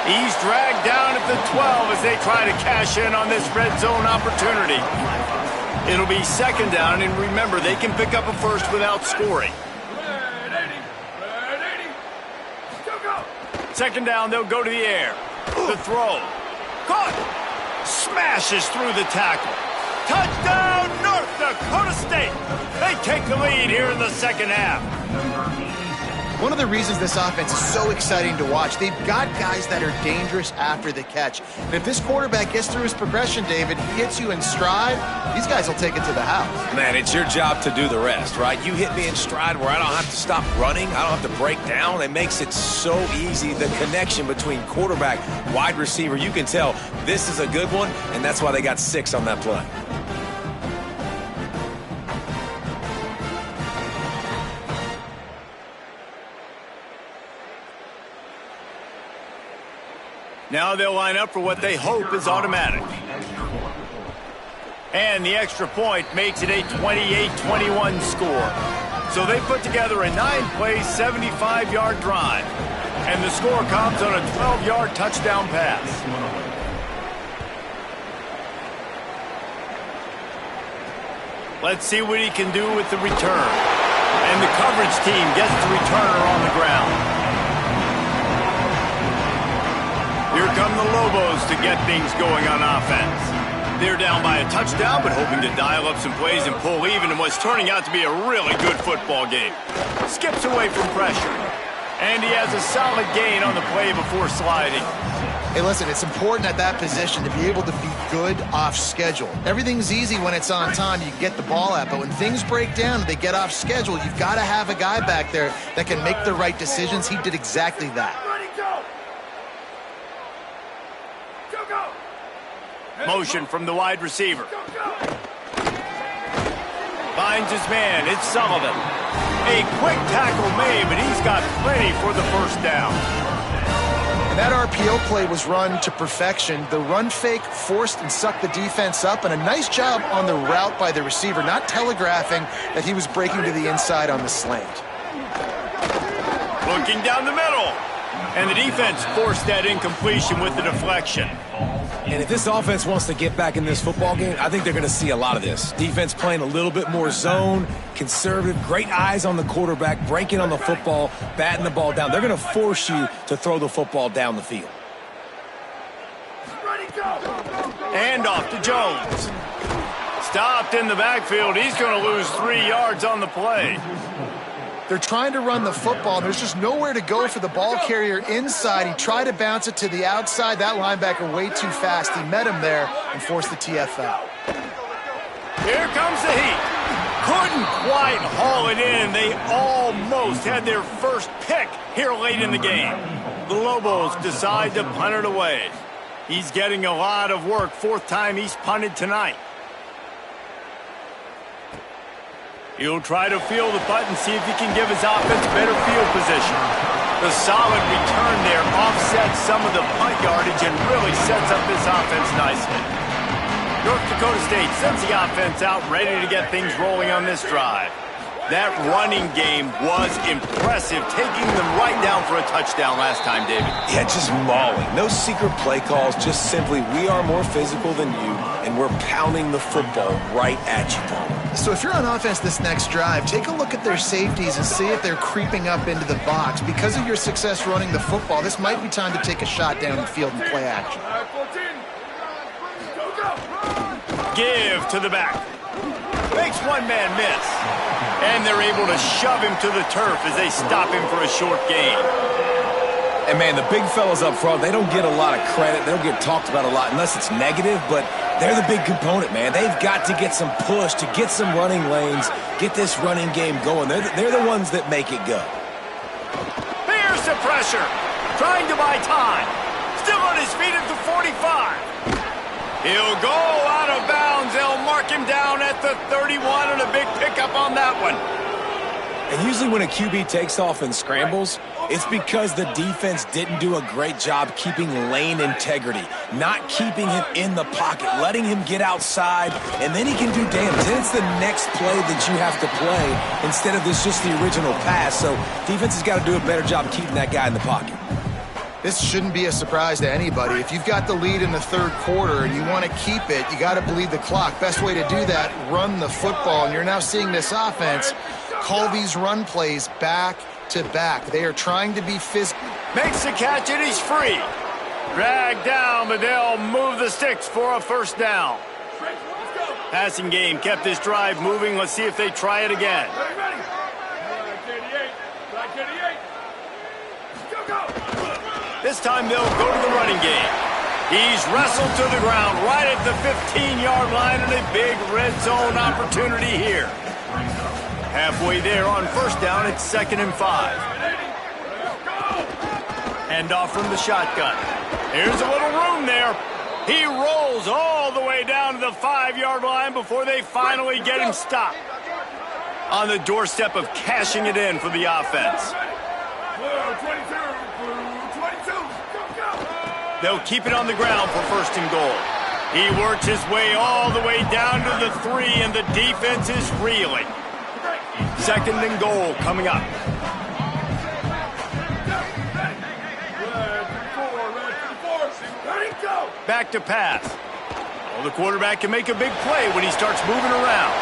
He's dragged down at the 12 as they try to cash in on this red zone opportunity. It'll be 2nd down, and remember, they can pick up a first without scoring. 2nd down, they'll go to the air. The throw. Caught. Smashes through the tackle. Touchdown, North Dakota State. They take the lead here in the 2nd half. One of the reasons this offense is so exciting to watch, they've got guys that are dangerous after the catch. And if this quarterback gets through his progression, David, he hits you in stride, these guys will take it to the house. Man, it's your job to do the rest, right? You hit me in stride where I don't have to stop running. I don't have to break down. It makes it so easy. The connection between quarterback, wide receiver, you can tell this is a good one, and that's why they got 6 on that play. Now they'll line up for what they hope is automatic. And the extra point makes it a 28-21 score. So they put together a 9-play, 75-yard drive. And the score comes on a 12-yard touchdown pass. Let's see what he can do with the return. And the coverage team gets the returner on the ground. Here come the Lobos to get things going on offense. They're down by a touchdown, but hoping to dial up some plays and pull even in what's turning out to be a really good football game. Skips away from pressure. And he has a solid gain on the play before sliding. Hey, listen, it's important at that position to be able to be good off schedule. Everything's easy when it's on time, you get the ball out, but when things break down and they get off schedule, you've got to have a guy back there that can make the right decisions. He did exactly that. Motion from the wide receiver. Finds his man. It's Sullivan. A quick tackle made, but he's got plenty for the first down. And that RPO play was run to perfection. The run fake forced and sucked the defense up, and a nice job on the route by the receiver, not telegraphing that he was breaking to the inside on the slant. Looking down the middle. And the defense forced that incompletion with the deflection. And if this offense wants to get back in this football game, I think they're going to see a lot of this. Defense playing a little bit more zone, conservative, great eyes on the quarterback, breaking on the football, batting the ball down. They're going to force you to throw the football down the field. And off to Jones. Stopped in the backfield. He's going to lose 3 yards on the play. They're trying to run the football. There's just nowhere to go for the ball carrier inside. He tried to bounce it to the outside. That linebacker way too fast. He met him there and forced the TFL. Here comes the heat. Couldn't quite haul it in. They almost had their first pick here late in the game. The Lobos decide to punt it away. He's getting a lot of work. Fourth time he's punted tonight. He'll try to field the punt and see if he can give his offense better field position. The solid return there offsets some of the punt yardage and really sets up this offense nicely. North Dakota State sends the offense out, ready to get things rolling on this drive. That running game was impressive, taking them right down for a touchdown last time, David. Yeah, just mauling. No secret play calls, just simply we are more physical than you, and we're pounding the football right at you, Paul. So if you're on offense this next drive, take a look at their safeties and see if they're creeping up into the box. Because of your success running the football, this might be time to take a shot down the field and play action. Give to the back. Makes one man miss. And they're able to shove him to the turf as they stop him for a short gain. And, man, the big fellas up front, they don't get a lot of credit. They don't get talked about a lot unless it's negative, but they're the big component, man. They've got to get some push, to get some running lanes, get this running game going. They're the ones that make it go. Here's the pressure. Trying to buy time. Still on his feet at the 45. He'll go out of bounds. They'll mark him down at the 31 and a big pickup on that one. And usually when a QB takes off and scrambles, it's because the defense didn't do a great job keeping lane integrity, not keeping him in the pocket, letting him get outside, and then he can do damage. Then it's the next play that you have to play instead of just the original pass. So defense has got to do a better job keeping that guy in the pocket. This shouldn't be a surprise to anybody. If you've got the lead in the third quarter and you want to keep it, you got to bleed the clock. Best way to do that, run the football. And you're now seeing this offense call these run plays back to back. They are trying to be physical. Makes the catch and he's free. Dragged down, but they'll move the sticks for a first down. Passing game kept this drive moving. Let's see if they try it again. This time they'll go to the running game. He's wrestled to the ground right at the 15-yard line and a big red zone opportunity here. Halfway there on first down, it's 2nd and 5. Hand off from the shotgun. Here's a little room there. He rolls all the way down to the 5-yard line before they finally get him stopped. On the doorstep of cashing it in for the offense. They'll keep it on the ground for 1st and goal. He works his way all the way down to the 3, and the defense is reeling. 2nd and goal coming up. Back to pass. Well, the quarterback can make a big play when he starts moving around.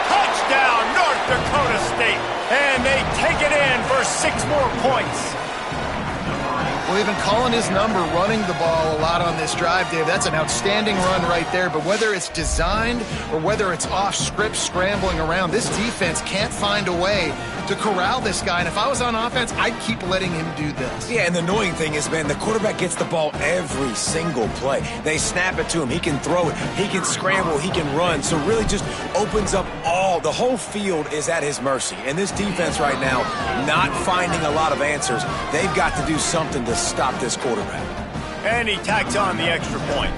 Touchdown, North Dakota State. And they take it in for 6 more points. Well, they've been calling his number, running the ball a lot on this drive, Dave. That's an outstanding run right there. But whether it's designed or whether it's off script scrambling around, this defense can't find a way to corral this guy. And if I was on offense, I'd keep letting him do this. Yeah, and the annoying thing is, man, the quarterback gets the ball every single play. They snap it to him. He can throw it. He can scramble. He can run. So really just opens up the whole field is at his mercy. And this defense right now, not finding a lot of answers. They've got to do something to stop this quarterback. And he tacks on the extra point.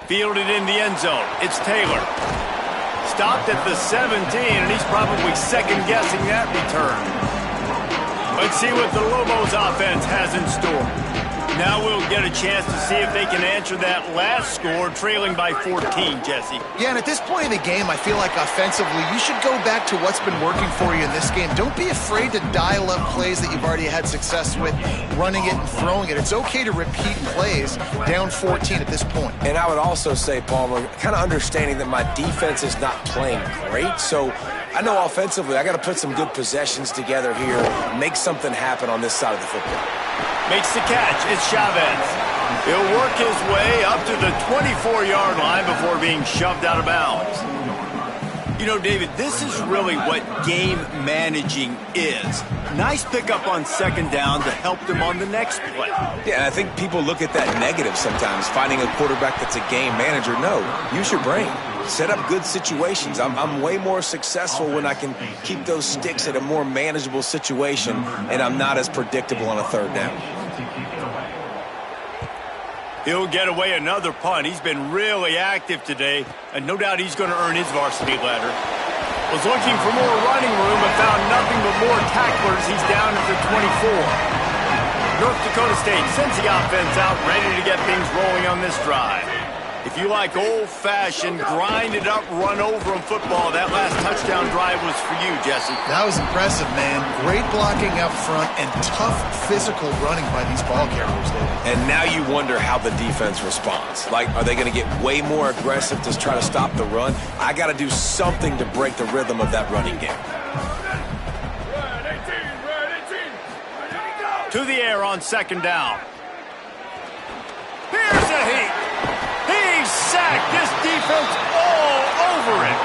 Fielded in the end zone. It's Taylor. Stopped at the 17, and he's probably second-guessing that return. Let's see what the Lobos offense has in store. Now we'll get a chance to see if they can answer that last score, trailing by 14, Jesse. Yeah, and at this point in the game, I feel like offensively, you should go back to what's been working for you in this game. Don't be afraid to dial up plays that you've already had success with, running it and throwing it. It's okay to repeat plays down 14 at this point. And I would also say, Palmer, kind of understanding that my defense is not playing great, so I know offensively I got to put some good possessions together here, make something happen on this side of the football. Makes the catch. It's Chavez. He'll work his way up to the 24-yard line before being shoved out of bounds. You know, David, this is really what game managing is. Nice pickup on second down to help them on the next play. Yeah, and I think people look at that negative sometimes, finding a quarterback that's a game manager. No, use your brain. Set up good situations. I'm way more successful when I can keep those sticks at a more manageable situation, and I'm not as predictable on a third down. He'll get away another punt. He's been really active today, and no doubt he's going to earn his varsity letter. Was looking for more running room, but found nothing but more tacklers. He's down at the 24. North Dakota State sends the offense out, ready to get things rolling on this drive. If you like old-fashioned, grind-it-up, run-over-'em football, that last touchdown drive was for you, Jesse. That was impressive, man. Great blocking up front and tough physical running by these ball carriers, David. And now you wonder how the defense responds. Like, are they going to get way more aggressive to try to stop the run? I got to do something to break the rhythm of that running game. To the air on second down. Here's a heat. He's sacked. This defense all over it.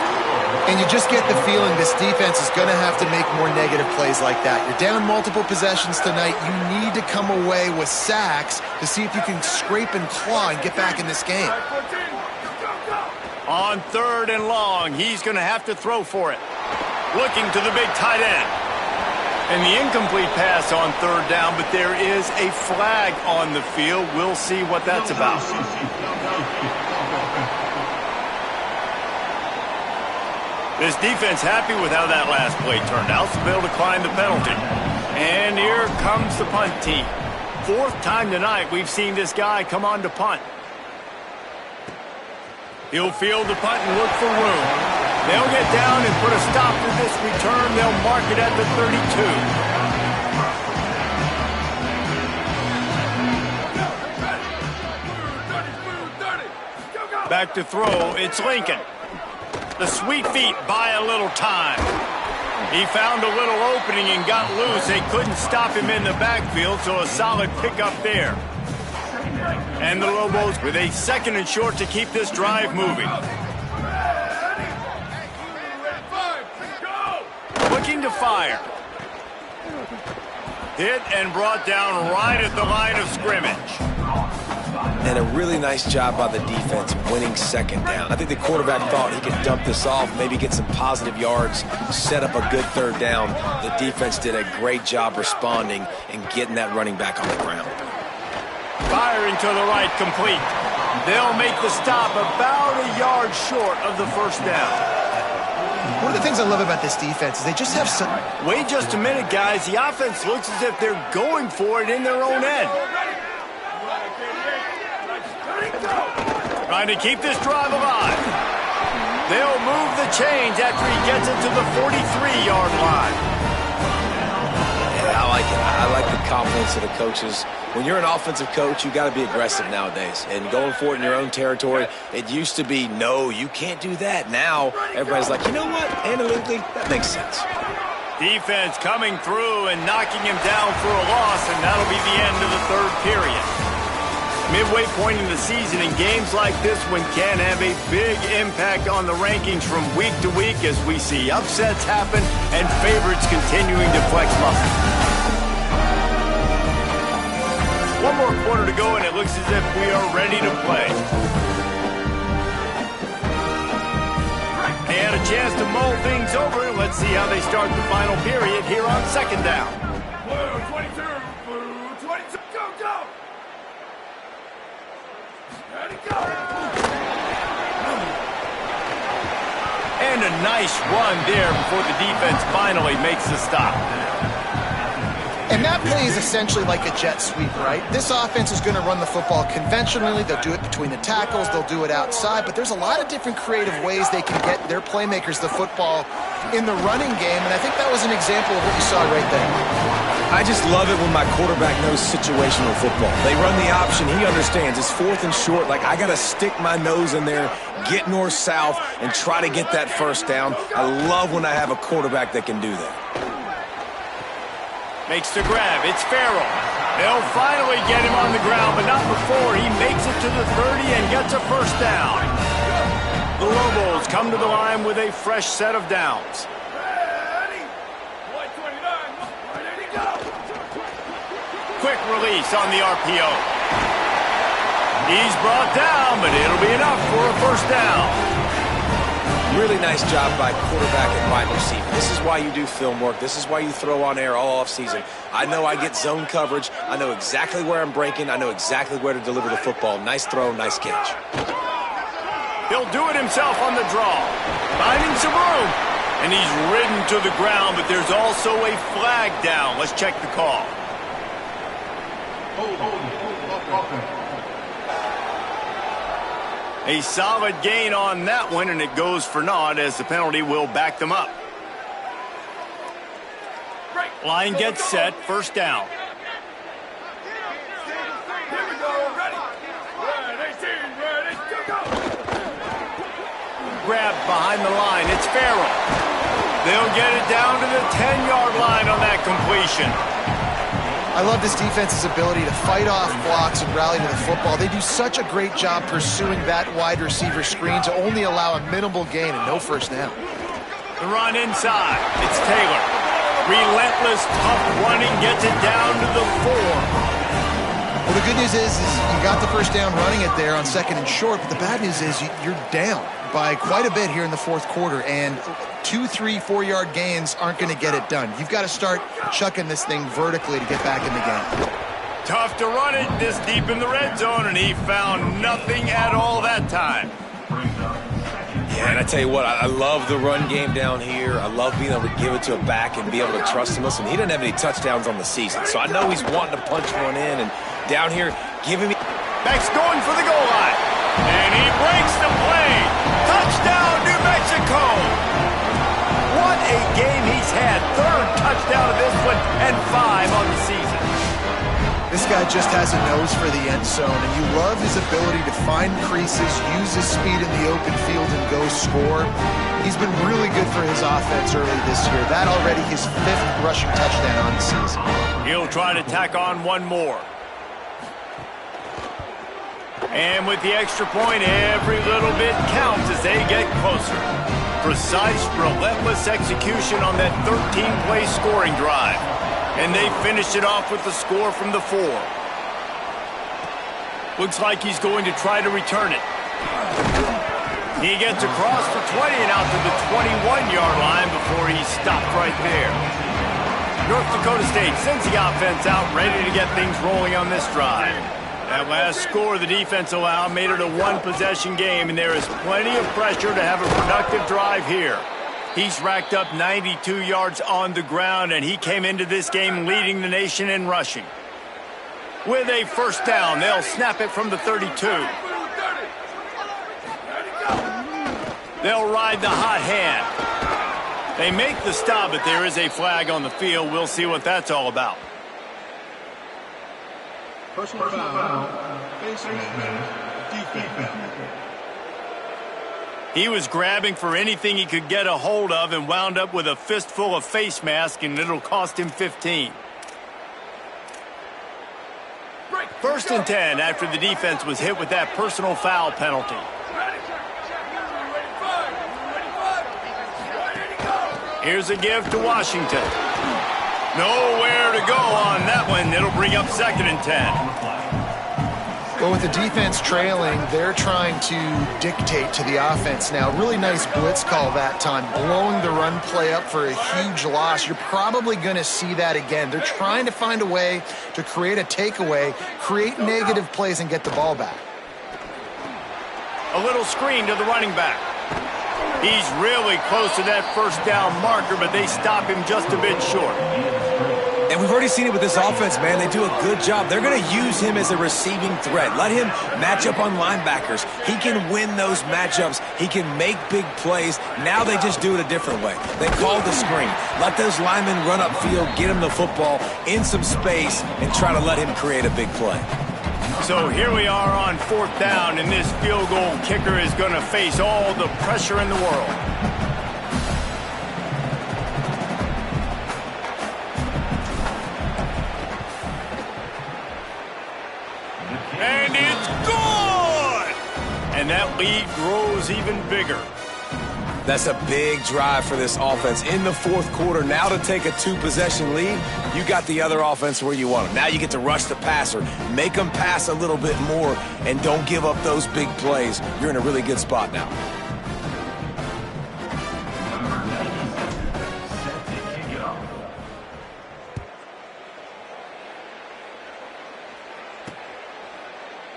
And you just get the feeling this defense is going to have to make more negative plays like that. You're down multiple possessions tonight. You need to come away with sacks to see if you can scrape and claw and get back in this game. On third and long, he's going to have to throw for it. Looking to the big tight end. And the incomplete pass on third down, but there is a flag on the field. We'll see what that's about. This defense happy with how that last play turned out, so they'll decline the penalty. And here comes the punt team. Fourth time tonight we've seen this guy come on to punt. He'll field the punt and look for room. They'll get down and put a stop to this return. They'll mark it at the 32. Back to throw, it's Lincoln. The sweet feet buy a little time. He found a little opening and got loose. They couldn't stop him in the backfield, so a solid pickup there. And the Lobos with a second and short to keep this drive moving. Looking to fire. Hit and brought down right at the line of scrimmage. And a really nice job by the defense winning second down. I think the quarterback thought he could dump this off, maybe get some positive yards, set up a good third down. The defense did a great job responding and getting that running back on the ground. Firing to the right, complete. They'll make the stop about a yard short of the first down. One of the things I love about this defense is they just have some... Wait just a minute, guys. The offense looks as if they're going for it in their own end. Trying to keep this drive alive. They'll move the chains after he gets it to the 43-yard line. Yeah, I like it. I like the confidence of the coaches. When you're an offensive coach, you got to be aggressive nowadays. And going for it in your own territory, it used to be, no, you can't do that. Now, everybody's like, you know what? Analytically, that makes sense. Defense coming through and knocking him down for a loss, and that'll be the end of the third period. Midway point in the season, and games like this one can have a big impact on the rankings from week to week as we see upsets happen and favorites continuing to flex muscle. One more quarter to go, and it looks as if we are ready to play. They had a chance to mull things over. Let's see how they start the final period here on second down. Blue 22, blue 22, go, go! Ready, go! And a nice run there before the defense finally makes the stop. And that play is essentially like a jet sweep, right? This offense is going to run the football conventionally. They'll do it between the tackles. They'll do it outside. But there's a lot of different creative ways they can get their playmakers the football in the running game. And I think that was an example of what you saw right there. I just love it when my quarterback knows situational football. They run the option. He understands. It's fourth and short. Like, I got to stick my nose in there, get north-south, and try to get that first down. I love when I have a quarterback that can do that. Makes the grab. It's Farrell. They'll finally get him on the ground, but not before he makes it to the 30 and gets a first down. The Lobos come to the line with a fresh set of downs. Ready? 129. Ready to go. Quick release on the RPO. He's brought down, but it'll be enough for a first down. Really nice job by quarterback and wide receiver. This is why you do film work. This is why you throw on air all offseason. I know I get zone coverage. I know exactly where I'm breaking. I know exactly where to deliver the football. Nice throw, nice catch. He'll do it himself on the draw. Finding some room. And he's ridden to the ground, but there's also a flag down. Let's check the call. A solid gain on that one, and it goes for naught as the penalty will back them up. Line gets set, first down. Here we go. Ready? Ready to go. Grabbed behind the line. It's Farrell. They'll get it down to the 10-yard line on that completion. I love this defense's ability to fight off blocks and rally to the football. They do such a great job pursuing that wide receiver screen to only allow a minimal gain and no first down. The run inside. It's Taylor. Relentless, tough running, gets it down to the 4. Well, the good news is you got the first down running it there on second and short, but the bad news is you're down by quite a bit here in the fourth quarter, and 2, 3, 4-yard gains aren't going to get it done. You've got to start chucking this thing vertically to get back in the game. Tough to run it this deep in the red zone, and he found nothing at all that time. Yeah, and I tell you what, I love the run game down here. I love being able to give it to a back and be able to trust him. Listen, he doesn't have any touchdowns on the season, so I know he's wanting to punch one in, and down here, giving me... Back's going for the goal line, and he breaks the play. Touchdown, New Mexico! What a game he's had. Third touchdown of this one, and 5 on the season. This guy just has a nose for the end zone, and you love his ability to find creases, use his speed in the open field, and go score. He's been really good for his offense early this year. That already his 5th rushing touchdown on the season. He'll try to tack on one more. And with the extra point, every little bit counts as they get closer. Precise, relentless execution on that 13-play scoring drive. And they finished it off with the score from the 4. Looks like he's going to try to return it. He gets across the 20 and out to the 21-yard line before he's stopped right there. North Dakota State sends the offense out, ready to get things rolling on this drive. That last score the defense allowed made it a one-possession game, and there is plenty of pressure to have a productive drive here. He's racked up 92 yards on the ground, and he came into this game leading the nation in rushing. With a first down, they'll snap it from the 32. They'll ride the hot hand. They make the stop, but there is a flag on the field. We'll see what that's all about. Personal foul. Defense. He was grabbing for anything he could get a hold of and wound up with a fistful of face mask, and it'll cost him 15. First and 10 after the defense was hit with that personal foul penalty. Here's a give to Washington. Nowhere to go on that one. It'll bring up second and 10. Well, with the defense trailing, they're trying to dictate to the offense now. Really nice blitz call that time, blowing the run play up for a huge loss. You're probably going to see that again. They're trying to find a way to create a takeaway, create negative plays, and get the ball back. A little screen to the running back. He's really close to that first down marker, but they stop him just a bit short. And we've already seen it with this offense, man. They do a good job. They're going to use him as a receiving threat. Let him match up on linebackers. He can win those matchups. He can make big plays. Now they just do it a different way. They call the screen. Let those linemen run upfield, get him the football in some space, and try to let him create a big play. So here we are on fourth down, and this field goal kicker is going to face all the pressure in the world. And it's good! And that lead grows even bigger. That's a big drive for this offense in the fourth quarter. Now to take a 2-possession lead, you got the other offense where you want them. Now you get to rush the passer, make them pass a little bit more, and don't give up those big plays. You're in a really good spot now.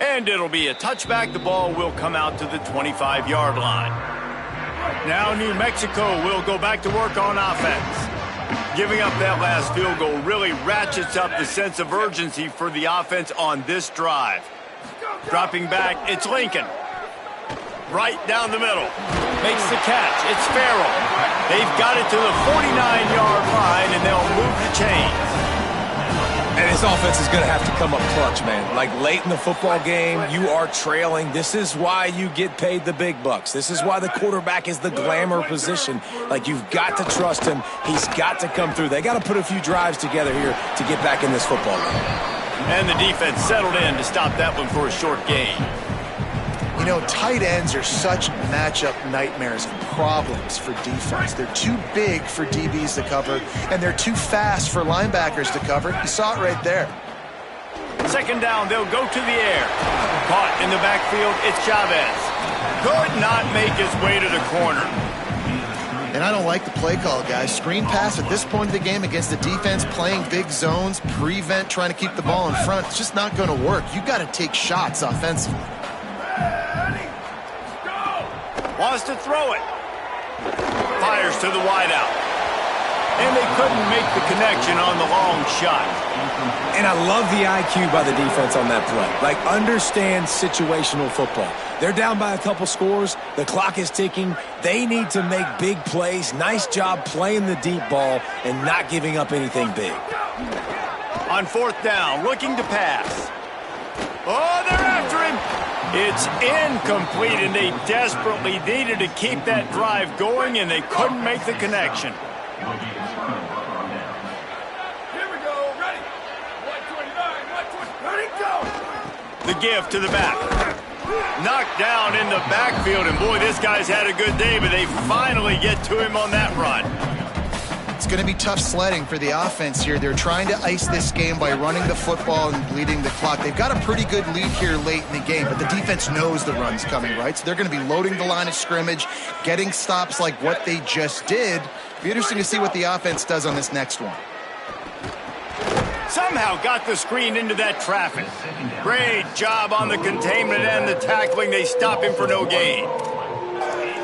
And it'll be a touchback. The ball will come out to the 25-yard line. Now New Mexico will go back to work on offense. Giving up that last field goal really ratchets up the sense of urgency for the offense on this drive. Dropping back, it's Lincoln. Right down the middle. Makes the catch. It's Farrell. They've got it to the 49-yard line, and they'll move the chains. And his offense is going to have to come up clutch, man. Like late in the football game, you are trailing. This is why you get paid the big bucks. This is why the quarterback is the glamour position. Like, you've got to trust him. He's got to come through. They got to put a few drives together here to get back in this football game. And the defense settled in to stop that one for a short gain. You know, tight ends are such matchup nightmares and problems for defense. They're too big for DBs to cover, and they're too fast for linebackers to cover. You saw it right there. Second down, they'll go to the air. Caught in the backfield, it's Chavez. Could not make his way to the corner. And I don't like the play call, guys. Screen pass at this point of the game against the defense, playing big zones, prevent, trying to keep the ball in front. It's just not going to work. You got to take shots offensively. Wants to throw it. Fires to the wideout. And they couldn't make the connection on the long shot. And I love the IQ by the defense on that play. Like, understand situational football. They're down by a couple scores. The clock is ticking. They need to make big plays. Nice job playing the deep ball and not giving up anything big. On fourth down, looking to pass. Oh, they're after him. It's incomplete, and they desperately needed to keep that drive going, and they couldn't make the connection. Here we go. Ready. 129, 120. Ready, go. The give to the back. Knocked down in the backfield, and boy, this guy's had a good day, but they finally get to him on that run. It's going to be tough sledding for the offense here. They're trying to ice this game by running the football and bleeding the clock. They've got a pretty good lead here late in the game, but the defense knows the run's coming, right? So they're going to be loading the line of scrimmage, getting stops like what they just did. Be interesting to see what the offense does on this next one. Somehow got the screen into that traffic. Great job on the containment and the tackling. They stop him for no gain.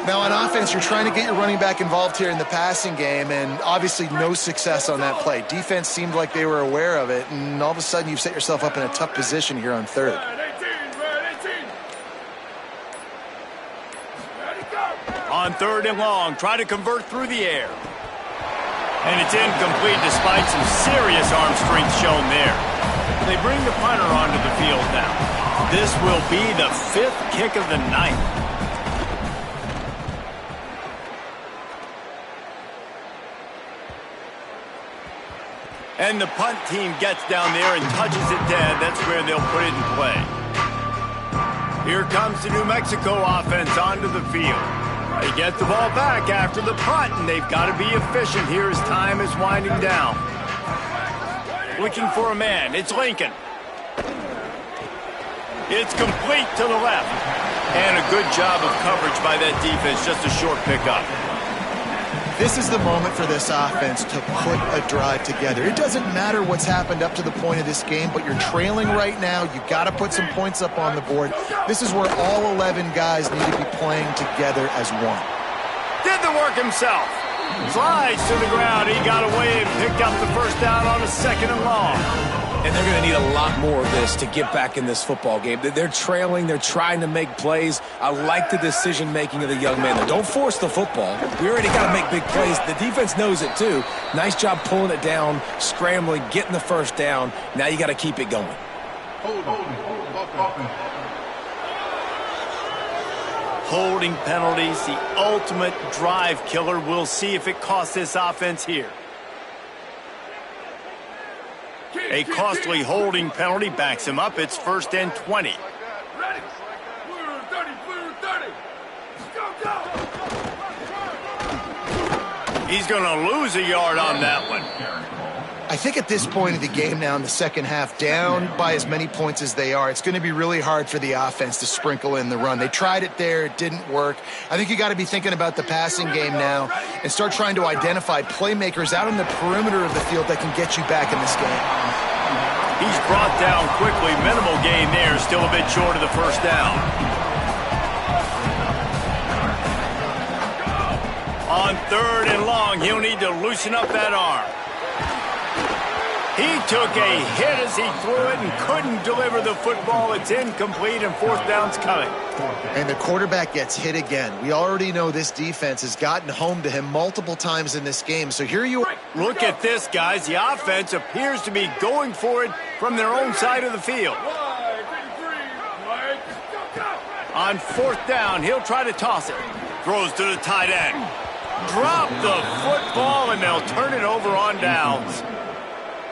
Now on offense, you're trying to get your running back involved here in the passing game, and obviously no success on that play. Defense seemed like they were aware of it, and all of a sudden you've set yourself up in a tough position here on third. On third and long, try to convert through the air. And it's incomplete despite some serious arm strength shown there. They bring the punter onto the field now. This will be the 5th kick of the night. And the punt team gets down there and touches it dead. That's where they'll put it in play. Here comes the New Mexico offense onto the field. They get the ball back after the punt, and they've got to be efficient here as time is winding down. Looking for a man. It's Lincoln. It's complete to the left. And a good job of coverage by that defense. Just a short pickup. This is the moment for this offense to put a drive together. It doesn't matter what's happened up to the point of this game, but you're trailing right now. You've got to put some points up on the board. This is where all 11 guys need to be playing together as one. Did the work himself. Slides to the ground. He got away and picked up the first down on a 2nd and long. And they're going to need a lot more of this to get back in this football game. They're trailing. They're trying to make plays. I like the decision-making of the young man. Don't force the football. We already got to make big plays. The defense knows it, too. Nice job pulling it down, scrambling, getting the first down. Now you got to keep it going. Holding penalties, the ultimate drive killer. We'll see if it costs this offense here. A costly holding penalty backs him up. It's 1st and 20. Ready. Blue 30, blue He's going to lose a yard on that one. I think at this point of the game now in the second half, down by as many points as they are, it's going to be really hard for the offense to sprinkle in the run. They tried it there. It didn't work. I think you got to be thinking about the passing game now and start trying to identify playmakers out on the perimeter of the field that can get you back in this game. He's brought down quickly. Minimal gain there. Still a bit short of the first down. On 3rd and long, he'll need to loosen up that arm. He took a hit as he threw it and couldn't deliver the football. It's incomplete, and 4th down's coming. And the quarterback gets hit again. We already know this defense has gotten home to him multiple times in this game. So here you are. Look at this, guys. The offense appears to be going for it from their own side of the field. On 4th down, he'll try to toss it. Throws to the tight end. Drop the football, and they'll turn it over on downs.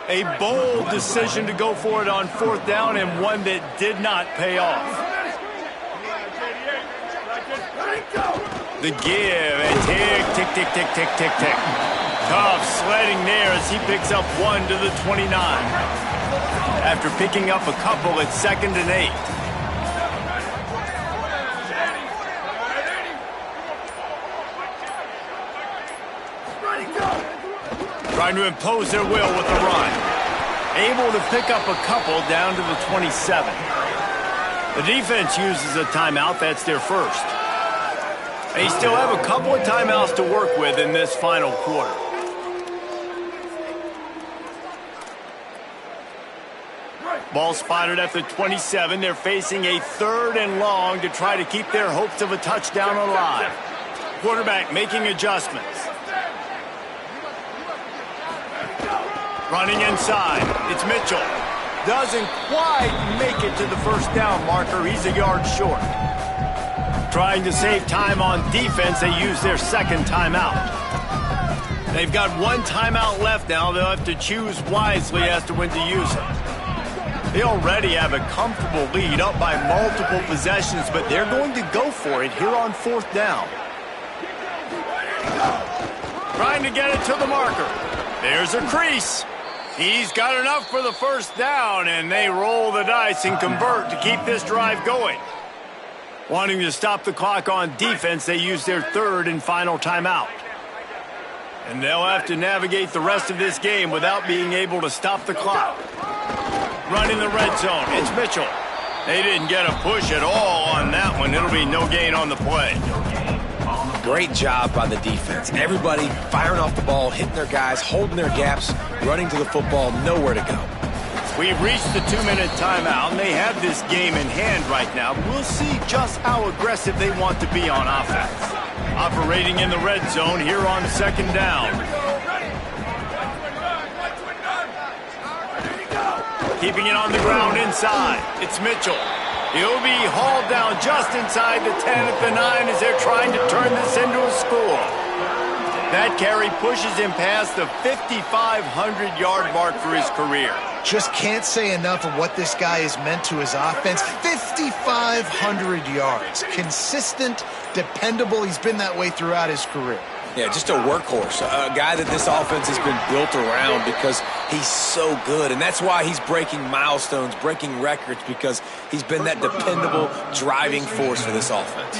A bold decision to go for it on 4th down, and one that did not pay off. The give, and tick, tick, tick, tick, tick, tick, tick. Tough sledding there as he picks up 1 to the 29. After picking up a couple at 2nd and 8. Trying to impose their will with the run. Able to pick up a couple down to the 27. The defense uses a timeout. That's their first. They still have a couple of timeouts to work with in this final quarter. Ball spotted at the 27. They're facing a 3rd and long to try to keep their hopes of a touchdown alive. Quarterback making adjustments. Running inside, it's Mitchell. Doesn't quite make it to the first down marker. He's a yard short. Trying to save time on defense, they use their 2nd timeout. They've got 1 timeout left now. They'll have to choose wisely as to when to use it. They already have a comfortable lead up by multiple possessions, but they're going to go for it here on 4th down. Trying to get it to the marker. There's a crease. He's got enough for the first down, and they roll the dice and convert to keep this drive going. Wanting to stop the clock on defense, they use their 3rd and final timeout. And they'll have to navigate the rest of this game without being able to stop the clock. Running the red zone, it's Mitchell. They didn't get a push at all on that one. It'll be no gain on the play. Great job by the defense. Everybody firing off the ball, hitting their guys, holding their gaps, running to the football, nowhere to go. We've reached the 2-minute timeout, and they have this game in hand right now. We'll see just how aggressive they want to be on offense. Operating in the red zone here on 2nd down. Keeping it on the ground inside. It's Mitchell. He'll be hauled down just inside the 10 at the 9 as they're trying to turn this into a score. That carry pushes him past the 5,500-yard mark for his career. Just can't say enough of what this guy has meant to his offense. 5,500 yards. Consistent, dependable. He's been that way throughout his career. Yeah, just a workhorse, a guy that this offense has been built around because he's so good. And that's why he's breaking milestones, breaking records, because he's been that dependable driving force for this offense.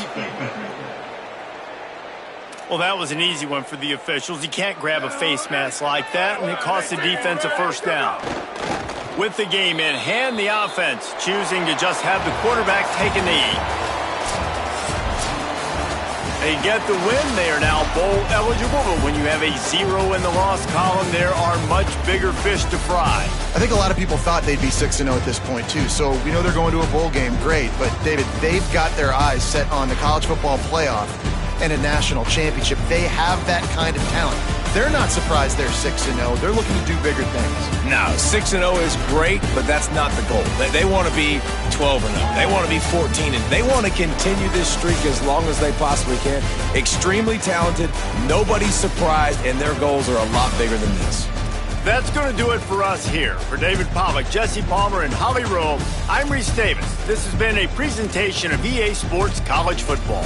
Well, that was an easy one for the officials. You can't grab a face mask like that, and it costs the defense a first down. With the game in hand, the offense choosing to just have the quarterback take a knee. They get the win. They are now bowl eligible, but when you have a 0 in the loss column, there are much bigger fish to fry. I think a lot of people thought they'd be 6-0 at this point, too. So we know they're going to a bowl game. Great. But, David, they've got their eyes set on the college football playoff and a national championship. They have that kind of talent. They're not surprised they're 6-0. They're looking to do bigger things. No, 6-0 is great, but that's not the goal. They want to be 12-0. They want to be 14-0. They want to continue this streak as long as they possibly can. Extremely talented. Nobody's surprised, and their goals are a lot bigger than this. That's going to do it for us here. For David Pollack, Jesse Palmer, and Holly Rowe, I'm Reese Davis. This has been a presentation of EA Sports College Football.